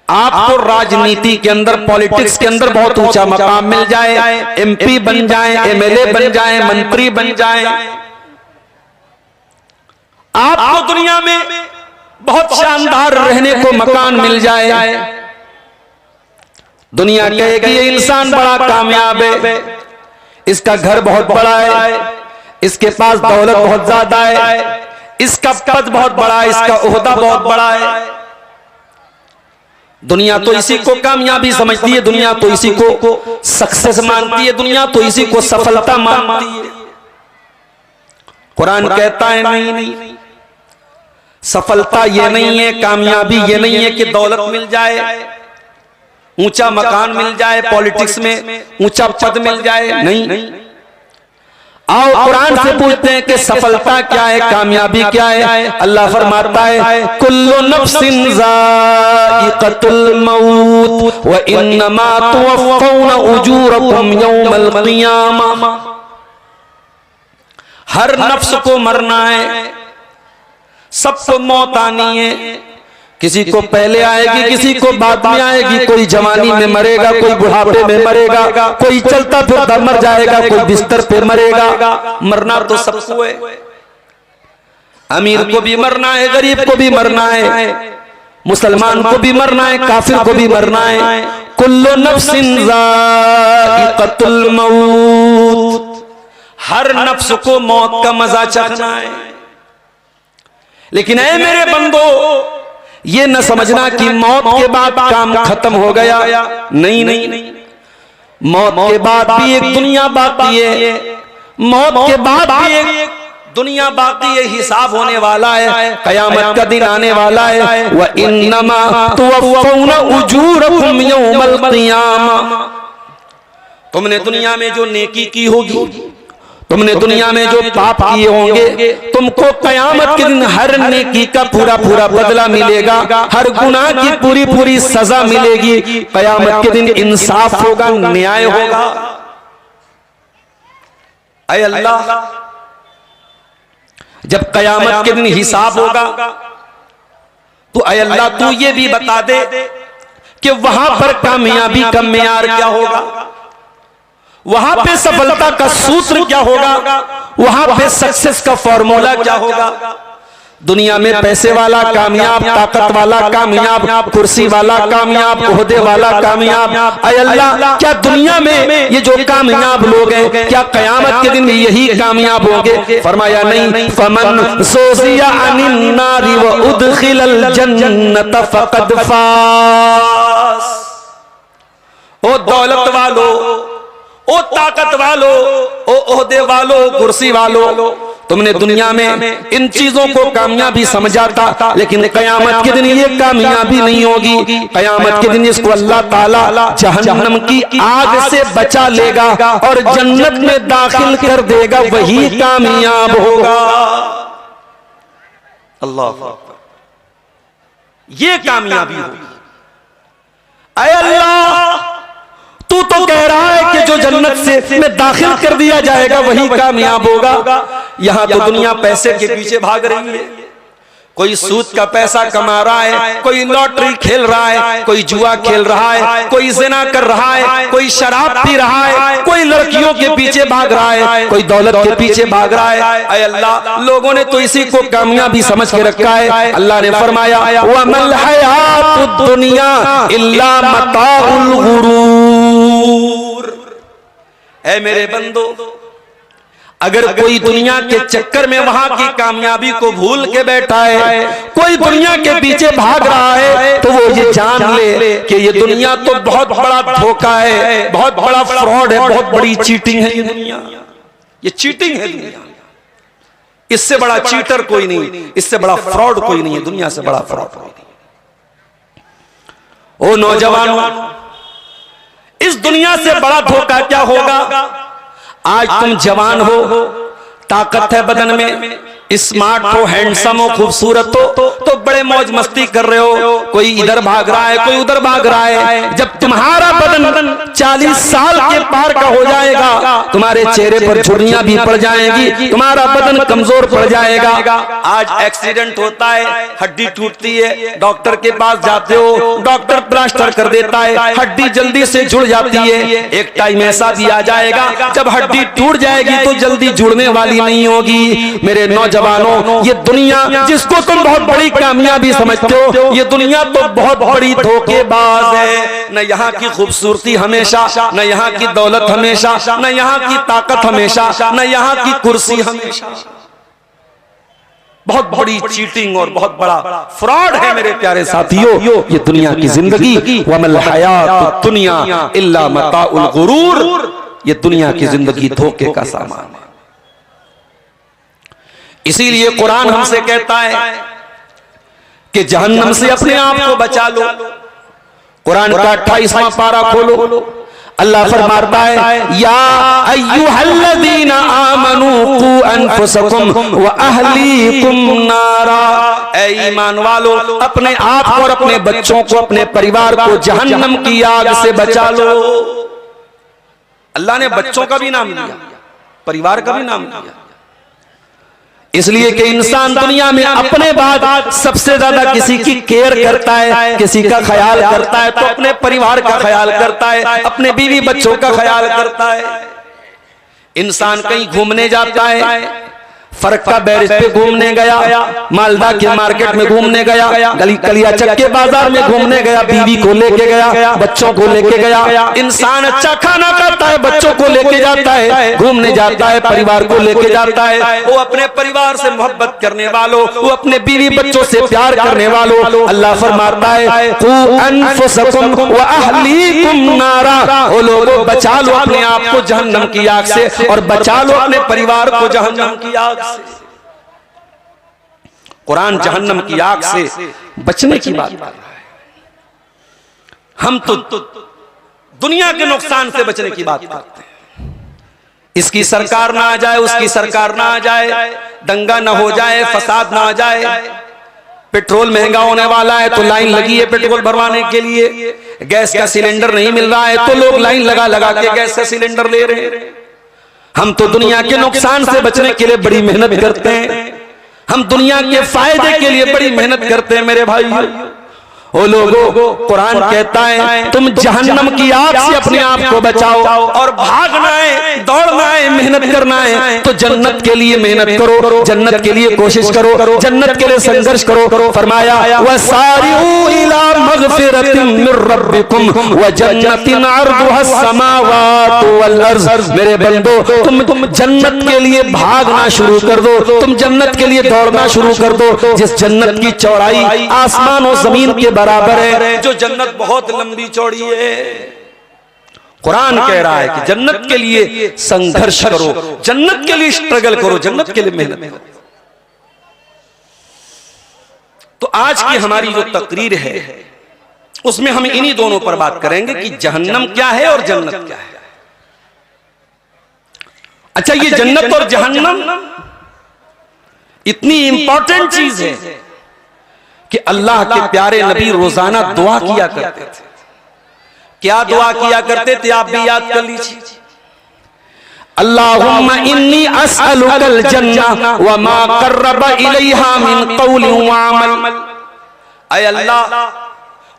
आपको राजनीति के अंदर, पॉलिटिक्स के अंदर बहुत ऊंचा मकाम मिल जाए, एमपी बन जाएं, एमएलए बन जाएं, मंत्री बन जाएं, आपको दुनिया में बहुत शानदार रहने को मकान मिल जाए, दुनिया कहेगी ये इंसान बड़ा कामयाब है, इसका घर बहुत बड़ा है, इसके पास दौलत बहुत ज्यादा है, इसका पद बहुत बड़ा है, इसका ओहदा बहुत बड़ा है। दुनिया तो इसी को कामयाबी समझती है, दुनिया तो इसी को सक्सेस मानती है, दुनिया तो इसी को सफलता मानती है। कुरान कहता है नहीं, सफलता ये नहीं है, कामयाबी ये नहीं है कि दौलत मिल जाए, ऊंचा मकान मिल जाए, पॉलिटिक्स में ऊंचा पद मिल जाए, नहीं। आओ कुरान से पूछते हैं कि सफलता क्या है, कामयाबी क्या है। अल्लाह फरमाता है कुल्लु नफ्सिन ज़ाइक़तुल मौत व इन्नमा तुवफ़्फ़ौना उजूरकुम यौमल क़ियामा। हर नफ्स को मरना है, सबको मौत आनी है। किसी को पहले आएगी, किसी को बाद में आएगी। कोई जवानी में मरेगा, कोई बुढ़ापे में मरेगा, कोई चलता फिरता मर जाएगा, कोई बिस्तर पे मरेगा। मरना तो सबको है, अमीर को भी मरना है, गरीब को भी मरना है, मुसलमान को भी मरना है, काफिर को भी मरना है। कुल्लु नफ्सिन ज़ाइक़तुल मौत, हर नफ्स को मौत का मजा चखना है। लेकिन ऐ मेरे बंदो, ये न समझना कि मौत के बाद काम खत्म हो गया। नहीं, मौत के बाद भी एक दुनिया बाकी है, मौत के बाद भी एक दुनिया बाकी है, हिसाब होने वाला है, कयामत का दिन आने वाला है। व इन्नमा तुवफ़्फ़ौना उजूरकुम यौमल क़ियामा। तुमने दुनिया में जो नेकी की होगी, तुमने दुनिया में जो पाप किए होंगे, तुमको कयामत के दिन हर नेकी का पूरा पूरा बदला मिलेगा, हर गुनाह की पूरी पूरी सजा मिलेगी। कयामत के दिन इंसाफ होगा, न्याय होगा। ऐ अल्लाह, जब कयामत के दिन हिसाब होगा तो ऐ अल्लाह तू ये भी बता दे कि वहां पर कामयाबी का मेयार क्या होगा, वहां पे सफलता का सूत्र क्या होगा, वहां पे सक्सेस का फॉर्मूला क्या होगा। दुनिया में पैसे वाला कामयाब, ताकत वाला कामयाब, कुर्सी वाला कामयाब, ओहदे वाला कामयाब। ऐ अल्लाह, क्या दुनिया में ये जो कामयाब लोग हैं, क्या कयामत के दिन यही कामयाब होंगे? फरमाया नहीं। फमन ज़ुज़िया अनिन नारि व उदखिलल जन्नत फ़क़द फ़ाज़। ओ दौलत वालो, ओ ताकत वालो, ओ ओहदे वालो, कुर्सी वालो, तुमने दुनिया में इन चीजों को कामयाबी समझा था, लेकिन कयामत के दिन ये कामयाबी नहीं होगी। कयामत के दिन इसको अल्लाह ताला जहन्नम की आग से बचा लेगा और जन्नत में दाखिल कर देगा, वही कामयाब होगा। अल्लाह, ये कामयाबी होगी। ऐ अल्लाह, तू तो कह रहा है कि जो जन्नत से में दाखिल कर दिया जाएगा वही कामयाब होगा। यहां तो दुनिया पैसे के पीछे भाग रही है, कोई सूद का पैसा कमा रहा है, कोई लॉटरी खेल रहा है, कोई जुआ खेल रहा है, कोई ज़िना कर रहा है, कोई शराब पी रहा है, कोई लड़कियों के पीछे भाग रहा है, कोई दौलत के पीछे भाग रहा है। ऐ अल्लाह, लोगों ने तो इसी को कामयाबी समझ के रखा है। अल्लाह ने फरमाया वमल हयातुद दुनिया इल्ला मताउल गुरूर। ऐ मेरे बंदो, अगर कोई दुनिया के चक्कर में वहां की कामयाबी को भूल के बैठा है, कोई दुनिया के पीछे भाग रहा है, तो वो ये जान ले कि ये दुनिया तो बहुत बड़ा धोखा है, बहुत बड़ा फ्रॉड है, बहुत बड़ी चीटिंग है ये दुनिया। ये चीटिंग है दुनिया, इससे बड़ा चीटर कोई नहीं, इससे बड़ा फ्रॉड कोई नहीं है, दुनिया से बड़ा फ्रॉड कोई नहीं। ओ नौजवानों, इस दुनिया से बड़ा धोखा क्या होगा? आज तुम जवान हो, ताकत है बदन में, स्मार्ट हो, हैंडसम हो, खूबसूरत हो, तो बड़े मौज मस्ती कर रहे हो, कोई इधर भाग रहा है, कोई उधर भाग रहा है। जब तुम्हारा बदन 40 साल के पार का हो जाएगा, तुम्हारे चेहरे पर झुर्रियां भी पड़ जाएंगी, तुम्हारा बदन कमजोर पड़ जाएगा। आज एक्सीडेंट होता है, हड्डी टूटती है, डॉक्टर के पास जाते हो, डॉक्टर प्लास्टर कर देता है, हड्डी जल्दी से जुड़ जाती है। एक टाइम ऐसा भी आ जाएगा जब हड्डी टूट जाएगी तो जल्दी जुड़ने वाली नहीं होगी। मेरे नौजवानों, ये दुनिया जिसको तुम बहुत बड़ी कामयाबी समझते हो, ये दुनिया तो बहुत बड़ी धोखेबाज है। न यहाँ की खूबसूरती हमेशा, न यहाँ की दौलत हमेशा, न यहाँ की ताकत हमेशा, न यहाँ की कुर्सी हमेशा। बहुत बड़ी चीटिंग और बहुत बड़ा फ्रॉड है मेरे प्यारे साथियों ये दुनिया की जिंदगी। वमल हयातुद दुनिया इल्ला मताउल गुरूर। ये दुनिया की जिंदगी धोखे का सामान है। इसीलिए कुरान हमसे कहता है कि जहन्नम से अपने आप को बचा लो। कुरान का 28वां पारा खोलो, अल्लाह फरमाता है या अय्युहल्लज़ीना आमनू कू अनफुसकुम व अहलीकुम नारा, ऐ ईमान वालो अपने आप को और अपने बच्चों को, अपने परिवार को जहन्नम की आग से बचा लो। अल्लाह ने बच्चों का भी नाम लिया, परिवार का भी नाम लिया, इसलिए कि इंसान दुनिया में अपने बाद सबसे ज्यादा किसी की केयर करता है, किसी का ख्याल करता है, तो अपने परिवार का ख्याल करता है, अपने बीवी बच्चों का ख्याल करता है। इंसान कहीं घूमने जाता है, फर्क का बैरिज पे घूमने गया, मालदा के मार्केट में घूमने गया, गली कलियाचक के बाजार में घूमने गया, बीवी को लेके गया, बच्चों को लेके गया। इंसान अच्छा खाना खाता है, बच्चों को लेके जाता है, घूमने जाता है, परिवार को लेके जाता है। वो अपने परिवार से मोहब्बत करने वालों, वो अपने बीवी बच्चों से प्यार करने वालों, अल्लाह फरमाता है कू अनफुसकुम व अहलीकुम नारा, वो लोगों बचा लो अपने आप को जहन्नम की आग से और बचा लो अपने परिवार को जहन्नम की आग से। कुरान जहन्नम की आग से बचने की बात कर रहा है। हम तो दुनिया के नुकसान से बचने की बात करते हैं। इसकी सरकार ना आ जाए, उसकी सरकार ना आ जाए, दंगा ना हो जाए, फसाद ना आ जाए, पेट्रोल महंगा होने वाला है तो लाइन लगी है पेट्रोल भरवाने के लिए, गैस का सिलेंडर नहीं मिल रहा है तो लोग लाइन लगा लगा के गैस का सिलेंडर ले रहे हैं। हम तो दुनिया के नुकसान से बचने के लिए बड़ी मेहनत करते हैं, हम दुनिया के फायदे के लिए बड़ी मेहनत करते हैं मेरे भाई। ओ लोगों, कुरान कहता है तुम जहन्नम की आग से अपने आप को बचाओ और भागना है, दौड़ना है, मेहनत करना है तो जन्नत के लिए मेहनत करो, जन्नत के लिए कोशिश करो, जन्नत के लिए संघर्ष करो। फरमाया वसारिऊ इला मगफिरतिन मिर रब्बिकुम व जन्नतिन अर्दुहस समावातु वल अर्ज़, मेरे बंदो तुम जन्नत के लिए भागना शुरू कर दो, तुम जन्नत के लिए दौड़ना शुरू कर दो, जिस जन्नत की चौड़ाई आसमान और जमीन के बराबर है, जो जन्नत बहुत लंबी चौड़ी है। कुरान कह रहा है कि जन्नत के लिए संघर्ष करो, जन्नत के लिए स्ट्रगल करो, जन्नत के लिए मेहनत करो। तो आज की हमारी जो तकरीर है उसमें हम इन्हीं दोनों पर बात करेंगे कि जहन्नम क्या है और जन्नत क्या है। अच्छा, ये जन्नत और जहन्नम इतनी इंपॉर्टेंट चीज है कि अल्लाह के प्यारे नबी रोजाना दुआ किया करते थे। क्या दुआ किया करते थे आप भी याद कर लीजिए। अल्लाहुम्मा इन्नी अस्अलुकल जन्नह व मा क़र्रबा इलैहा मिन क़ौलिन व अमल, ऐ अल्लाह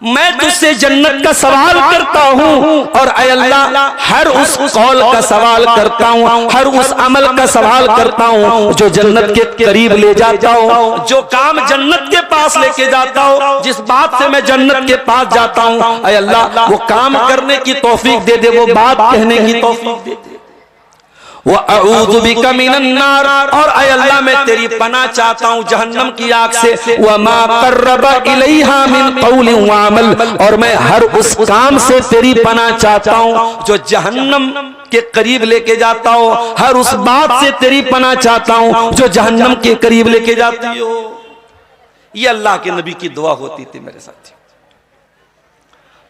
मैं तुझसे जन्नत का सवाल करता हूँ और ऐ अल्लाह हर उस कौल का सवाल करता हूँ, हर उस अमल का सवाल करता हूँ जो जन्नत के करीब ले जाता हूँ, जो काम जन्नत के पास लेके जाता हूँ, जिस बात से मैं जन्नत के पास जाता हूँ, ऐ अल्लाह वो काम करने की तौफीक दे दे, वो बात कहने की तौफीक दे दे। वो अऊज़ु बिका मिनन नार, और ऐ अल्लाह मैं तेरी पनाह चाहता हूँ जहन्नम की आग से। व मा क़र्रबा इलैहा मिन क़ौलिन व अमल, और मैं हर उस काम से तेरी पनाह चाहता हूँ जो जहन्नम के करीब लेके जाता हो, हर उस बात से तेरी पनाह चाहता हूँ जो जहन्नम के करीब लेके जाती हो। ये अल्लाह के नबी की दुआ होती थी मेरे साथी।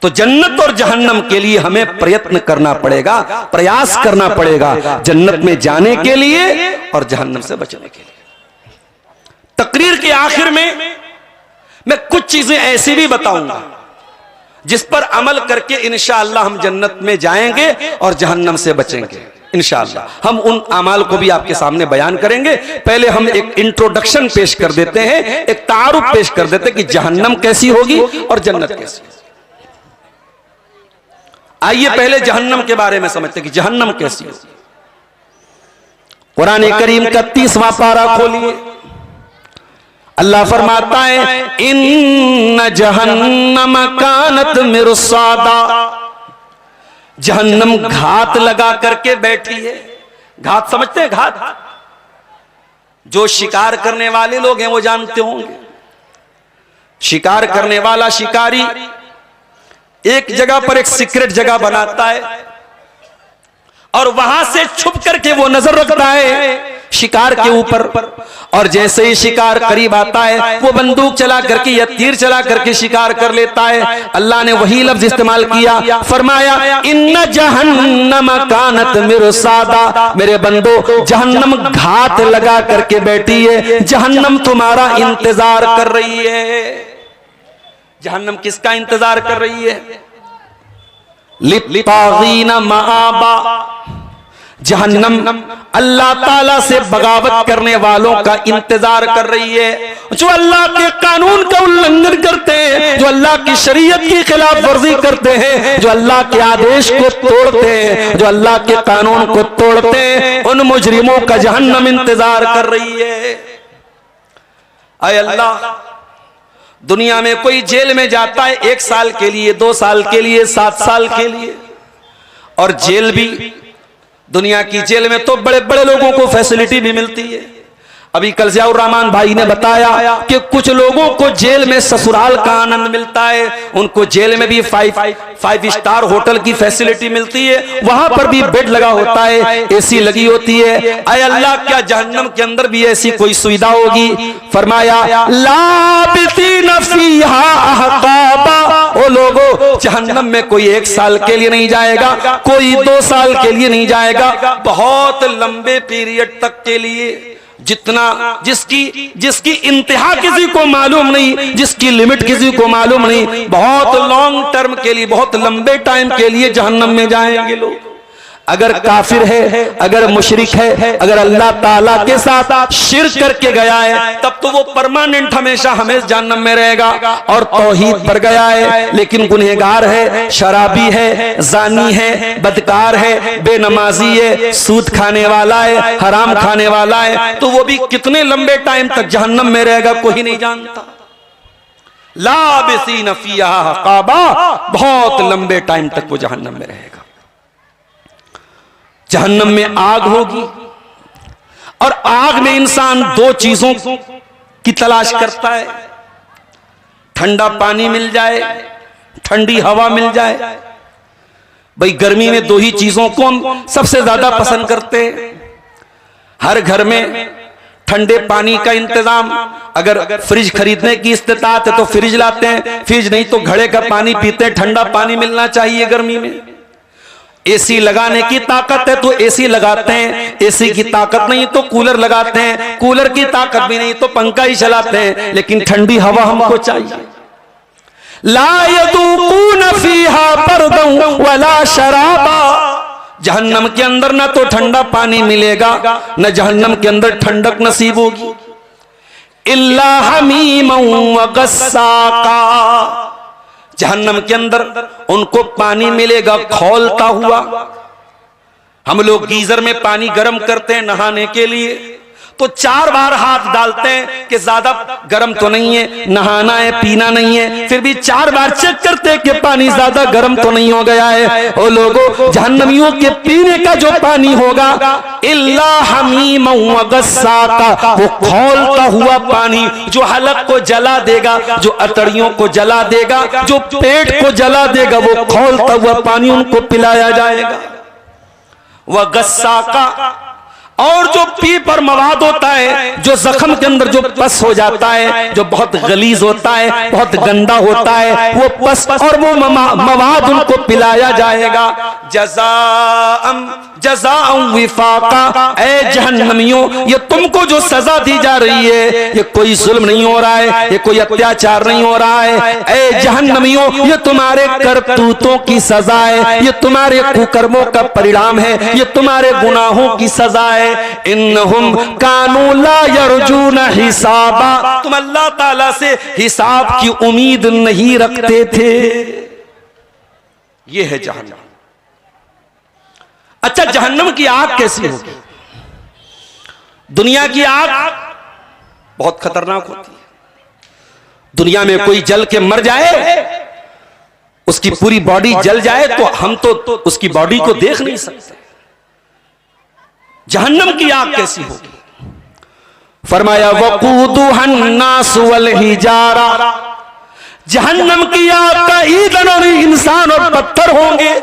तो जन्नत और जहन्नम के लिए हमें प्रयत्न करना पड़ेगा, प्रयास करना पड़ेगा, जन्नत में जाने के लिए और जहन्नम से बचने के लिए। तकरीर के आखिर में मैं कुछ चीजें ऐसी भी बताऊंगा जिस पर अमल करके इंशाअल्लाह हम जन्नत में जाएंगे और जहन्नम से बचेंगे इंशाअल्लाह। हम उन अमाल को भी आपके सामने बयान करेंगे। पहले हम एक इंट्रोडक्शन पेश कर देते हैं, एक तारुफ पेश कर देते हैं कि जहन्नम कैसी होगी और जन्नत कैसी। आइए पहले जहन्नम के बारे में समझते हैं कि जहन्नम कैसी है। कुरान करीम का 30वां पारा खोलिए, अल्लाह फरमाता है इन्न जहन्नम कानत मिरसादा, जहन्नम घात लगा करके बैठी है। घात समझते हैं? घात जो शिकार करने वाले लोग हैं वो जानते होंगे। शिकार करने वाला शिकारी एक जगह पर एक सीक्रेट जगह बनाता है और वहां से छुप करके वो नजर रखता है शिकार के ऊपर, और जैसे ही शिकार करीब आता है वो बंदूक चला करके या तीर चला करके शिकार कर लेता है। अल्लाह ने वही लफ्ज इस्तेमाल किया, फरमाया इन्न जहन्नम कानत मिरसादा, मेरे बंदो जहन्नम घात लगा करके बैठी है, जहन्नम तुम्हारा इंतजार कर रही है। जहन्नम किसका इंतजार कर रही है? लित्तागीना माआबा, जहन्नम अल्लाह ताला से बगावत करने वालों का इंतजार कर रही है, जो अल्लाह के कानून का उल्लंघन करते हैं, जो अल्लाह की शरीयत की खिलाफ वर्जी करते हैं, जो अल्लाह के आदेश को तोड़ते हैं, जो अल्लाह के कानून को तोड़ते हैं, उन मुजरिमों का जहन्नम इंतजार कर रही है। आए अल्लाह, दुनिया में कोई जेल में जाता है 1 साल के लिए, 2 साल के लिए, 7 साल के लिए, और जेल भी, दुनिया की जेल में तो बड़े बड़े लोगों को फैसिलिटी भी मिलती है। अभी कल ज़ियाउर रहमान भाई ने बताया कि कुछ लोगों को जेल में ससुराल का आनंद मिलता है, उनको जेल में भी 5 स्टार होटल की फैसिलिटी मिलती है, वहां पर भी बेड लगा होता है, एसी लगी होती है। अय अल्लाह, क्या जहन्नम के अंदर भी ऐसी कोई सुविधा होगी? फरमाया लाबिसीन फीहा अहकाबा, ओ लोगों, जहन्नम में कोई 1 साल के लिए नहीं जाएगा, कोई 2 साल के लिए नहीं जाएगा, बहुत लंबे पीरियड तक के लिए, जितना जिसकी इंतहा किसी को मालूम नहीं, जिसकी लिमिट किसी को मालूम नहीं, बहुत लॉन्ग टर्म के लिए, बहुत लंबे टाइम के लिए जहन्नम में जाएंगे लोग। अगर काफिर है, अगर मुशरिक है, अगर अल्लाह ताला के साथ शिर्क करके गया है, तब तो वो परमानेंट हमेशा जहन्नम में रहेगा, और तौहीद पर गया है लेकिन गुनहगार है, शराबी है, जानी है, बदकार है, बेनमाजी है, सूद खाने वाला है, हराम खाने वाला है, तो वो भी कितने लंबे टाइम तक जहन्नम में रहेगा कोई नहीं जानता। लाबिसीन फीहा अहकाबा, बहुत लंबे टाइम तक वो जहन्नम में रहेगा। जहन्नम में आग होगी, और आग में इंसान 2 चीजों की तलाश करता है, ठंडा पानी मिल जाए, ठंडी हवा मिल जाए। भाई गर्मी में 2 ही चीजों को हम सबसे ज्यादा पसंद करते हैं। हर घर में ठंडे पानी का इंतजाम, अगर फ्रिज खरीदने की इस्तेताअत है तो फ्रिज लाते हैं, फ्रिज नहीं तो घड़े का पानी पीते हैं, ठंडा पानी मिलना चाहिए गर्मी में। एसी लगाने की ताकत है तो एसी लगाते हैं, एसी की ताकत नहीं तो कूलर लगाते हैं, कूलर की ताकत भी नहीं तो पंखा ही चलाते हैं, लेकिन ठंडी हवा हमको चाहिए। ला यदूकून फीहा बरदन वला शराबा, जहन्नम के अंदर ना तो ठंडा पानी मिलेगा, न जहन्नम के अंदर ठंडक नसीब होगी। इल्ला हमीमन व गस्साका, जहन्नम के अंदर उनको पानी मिलेगा खौलता हुआ। हम लोग गीजर में पानी गर्म करते हैं नहाने के लिए, तो 4 बार हाथ डालते हैं कि ज्यादा गर्म तो नहीं है, नहाना है, पीना नहीं है, फिर भी 4 बार चेक करते हैं कि पानी ज्यादा गर्म तो नहीं हो गया है। ओ लोगों, जहन्नमियों के पीने का जो पानी होगा, इल्ला हमीमन व गस्साका, वो खौलता हुआ पानी, जो हलक को जला देगा, जो अतड़ियों को जला देगा, जो पेट को जला देगा, वो खौलता हुआ पानी उनको पिलाया जाएगा। वह गस्साका, और जो पी पर मवाद होता है, जो जख्म के अंदर जो पस हो जाता है, जो बहुत गलीज होता है, बहुत गंदा होता है, वो पस और वो मवाद उनको पिलाया जाएगा। जज़ाअन विफाका, ऐ जहन्नमियों, ये तुमको जो सजा दी जा रही है, ये कोई जुल्म नहीं हो रहा है, ये कोई अत्याचार नहीं हो रहा है। ऐ जहन्नमियों, ये तुम्हारे करतूतों की सजा है, ये तुम्हारे कुकर्मों का परिणाम है, ये तुम्हारे गुनाहों की सजा है। इन्नहुम कानू ला यरजून हिसाबा, तुम अल्लाह ताला से हिसाब की उम्मीद नहीं रखते थे। ये है जहन्नम। अच्छा, जहन्नम की आग कैसी होगी? दुनिया की आग बहुत खतरनाक होती है। दुनिया में कोई जल के मर जाए, उसकी पूरी बॉडी जल जाए, तो हम तो उसकी बॉडी को देख नहीं सकते। जहन्नम की आग कैसी होगी? फरमाया वक़ूदुहन नास वल हिजारा, जहन्नम की आग का ईंधन और इंसान और पत्थर होंगे।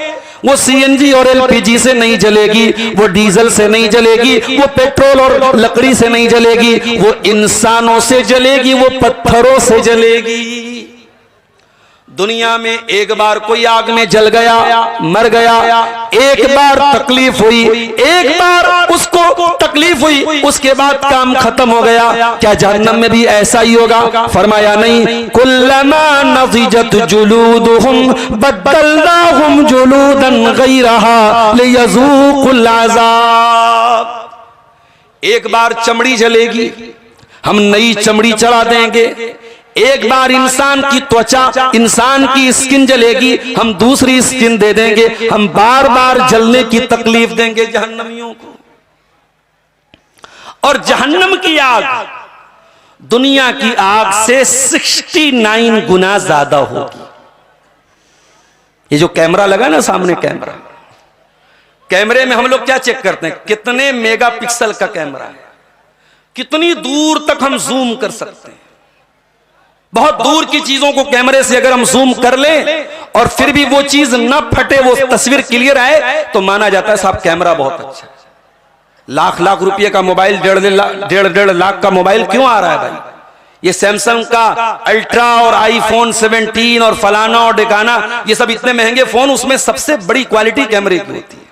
वो सीएनजी और एलपीजी से नहीं जलेगी, वो डीजल से नहीं जलेगी, वो पेट्रोल और लकड़ी से नहीं जलेगी, वो इंसानों से जलेगी, वो पत्थरों से जलेगी। दुनिया में एक बार कोई आग में जल गया, मर गया, एक बार तकलीफ हुई, एक बार उसको तकलीफ हुई, उसके बाद काम खत्म हो गया। क्या जहन्नम में भी ऐसा ही होगा? फरमाया नहीं, कुल्लमा नज़िजत जुलूदुहुम बद्दलनाहुम जुलूदन गैरहा लियज़ूक़ुल अज़ाब। एक बार चमड़ी जलेगी, हम नई चमड़ी चढ़ा देंगे। एक बार इंसान की त्वचा, इंसान की स्किन जलेगी, हम दूसरी स्किन दे देंगे। हम बार बार जलने की तकलीफ देंगे जहन्नमियों को। और जहन्नम की आग दुनिया की आग से 69 गुना ज्यादा होगी। ये जो कैमरा लगा ना सामने, कैमरे में हम लोग क्या चेक करते हैं? कितने मेगापिक्सल का कैमरा है, कितनी दूर तक हम जूम कर सकते हैं। बहुत दूर की चीजों को कैमरे से अगर हम जूम कर लें और फिर भी वो चीज न फटे, वो तस्वीर क्लियर आए, तो माना जाता है साहब कैमरा बहुत अच्छा है। लाख लाख रुपए का मोबाइल, डेढ़ लाख का मोबाइल क्यों आ रहा है भाई? ये सैमसंग का अल्ट्रा और आईफोन 17 और फलाना और डिकाना, ये सब इतने महंगे फोन, उसमें सबसे बड़ी क्वालिटी कैमरे की होती है।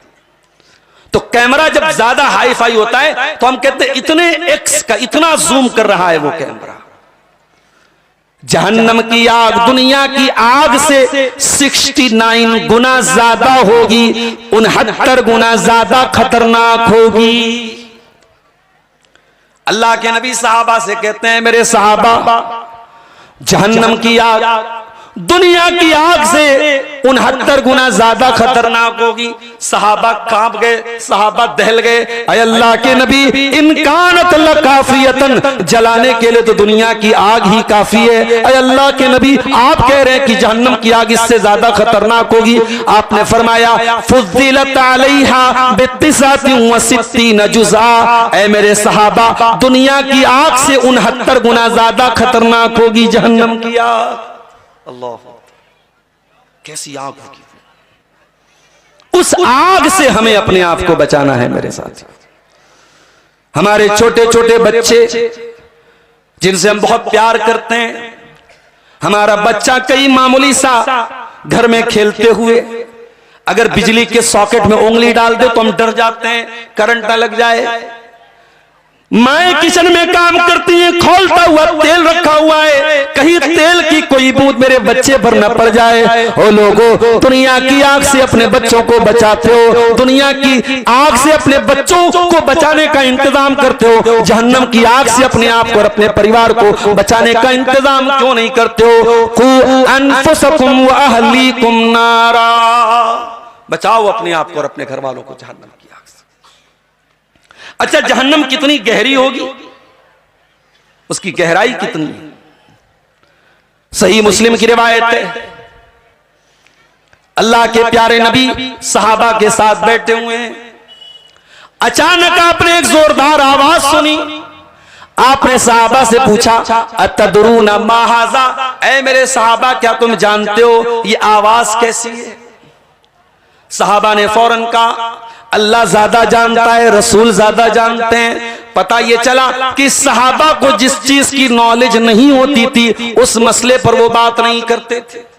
तो कैमरा जब ज्यादा हाई फाई होता है तो हम कहते हैं इतने एक्स का, इतना जूम कर रहा है वो कैमरा। जहन्नम की आग दुनिया की आग से 69 गुना ज्यादा होगी, 69 गुना ज्यादा खतरनाक होगी। अल्लाह के नबी सहाबा से कहते हैं, मेरे सहाबा, जहन्नम की आग दुनिया की आग से 69 गुना ज्यादा खतरनाक होगी। सहाबा कांप गए, सहाबा दहल गए। अय अल्लाह के नबी, इनकानत लकाफियतन, जलाने के लिए तो दुनिया की आग ही काफी है। अय अल्लाह के नबी, आप कह रहे हैं कि जहन्नम की आग इससे ज्यादा खतरनाक होगी। आपने फरमाया, फुद्दिलत अलैहा बितिसातिन व सित्तीन जुज़ा। ऐ मेरे सहाबा, दुनिया की आग से 69 गुना ज्यादा खतरनाक होगी जहन्नम की आग। अल्लाह, कैसी आग होगी! उस आग से हमें अपने आप को बचाना है मेरे साथ। हमारे छोटे छोटे बच्चे जिनसे हम बहुत प्यार करते हैं, हमारा बच्चा कई मामूली सा घर में खेलते हुए अगर बिजली के सॉकेट में उंगली डाल दे तो हम डर जाते हैं, करंट न लग जाए। माएं किचन में काम करती हैं, खौलता हुआ तेल रखा हुआ है, कहीं तेल की कोई बूंद मेरे बच्चे पर न पड़ जाए। ओ लोगों, दुनिया की आग से अपने बच्चों को बचाते हो, दुनिया की आग से अपने बच्चों को बचाने का इंतजाम करते हो, जहन्नम की आग से अपने आप को और अपने परिवार को बचाने का इंतजाम क्यों नहीं करते हो? कु अनफुसकुम व अहलीकुम नारा, बचाओ अपने आप को और अपने घर वालों को जहन्नम की आग से। अच्छा, जहन्नम कितनी गहरी होगी, उसकी गहराई कितनी है? सही मुस्लिम की रिवायत है, अल्लाह के प्यारे नबी सहाबा के साथ बैठे हुए हैं। अचानक आपने एक जोरदार आवाज सुनी। आपने सहाबा से पूछा, अतदरूना मा हाज़ा, ऐ मेरे सहाबा, क्या तुम जानते हो ये आवाज कैसी है? सहाबा ने फौरन कहा, अल्लाह ज्यादा जानता है, रसूल ज्यादा जानते हैं। पता ये चला कि सहाबा को जिस चीज की नॉलेज नहीं होती थी उस मसले पर वो बात नहीं करते थे।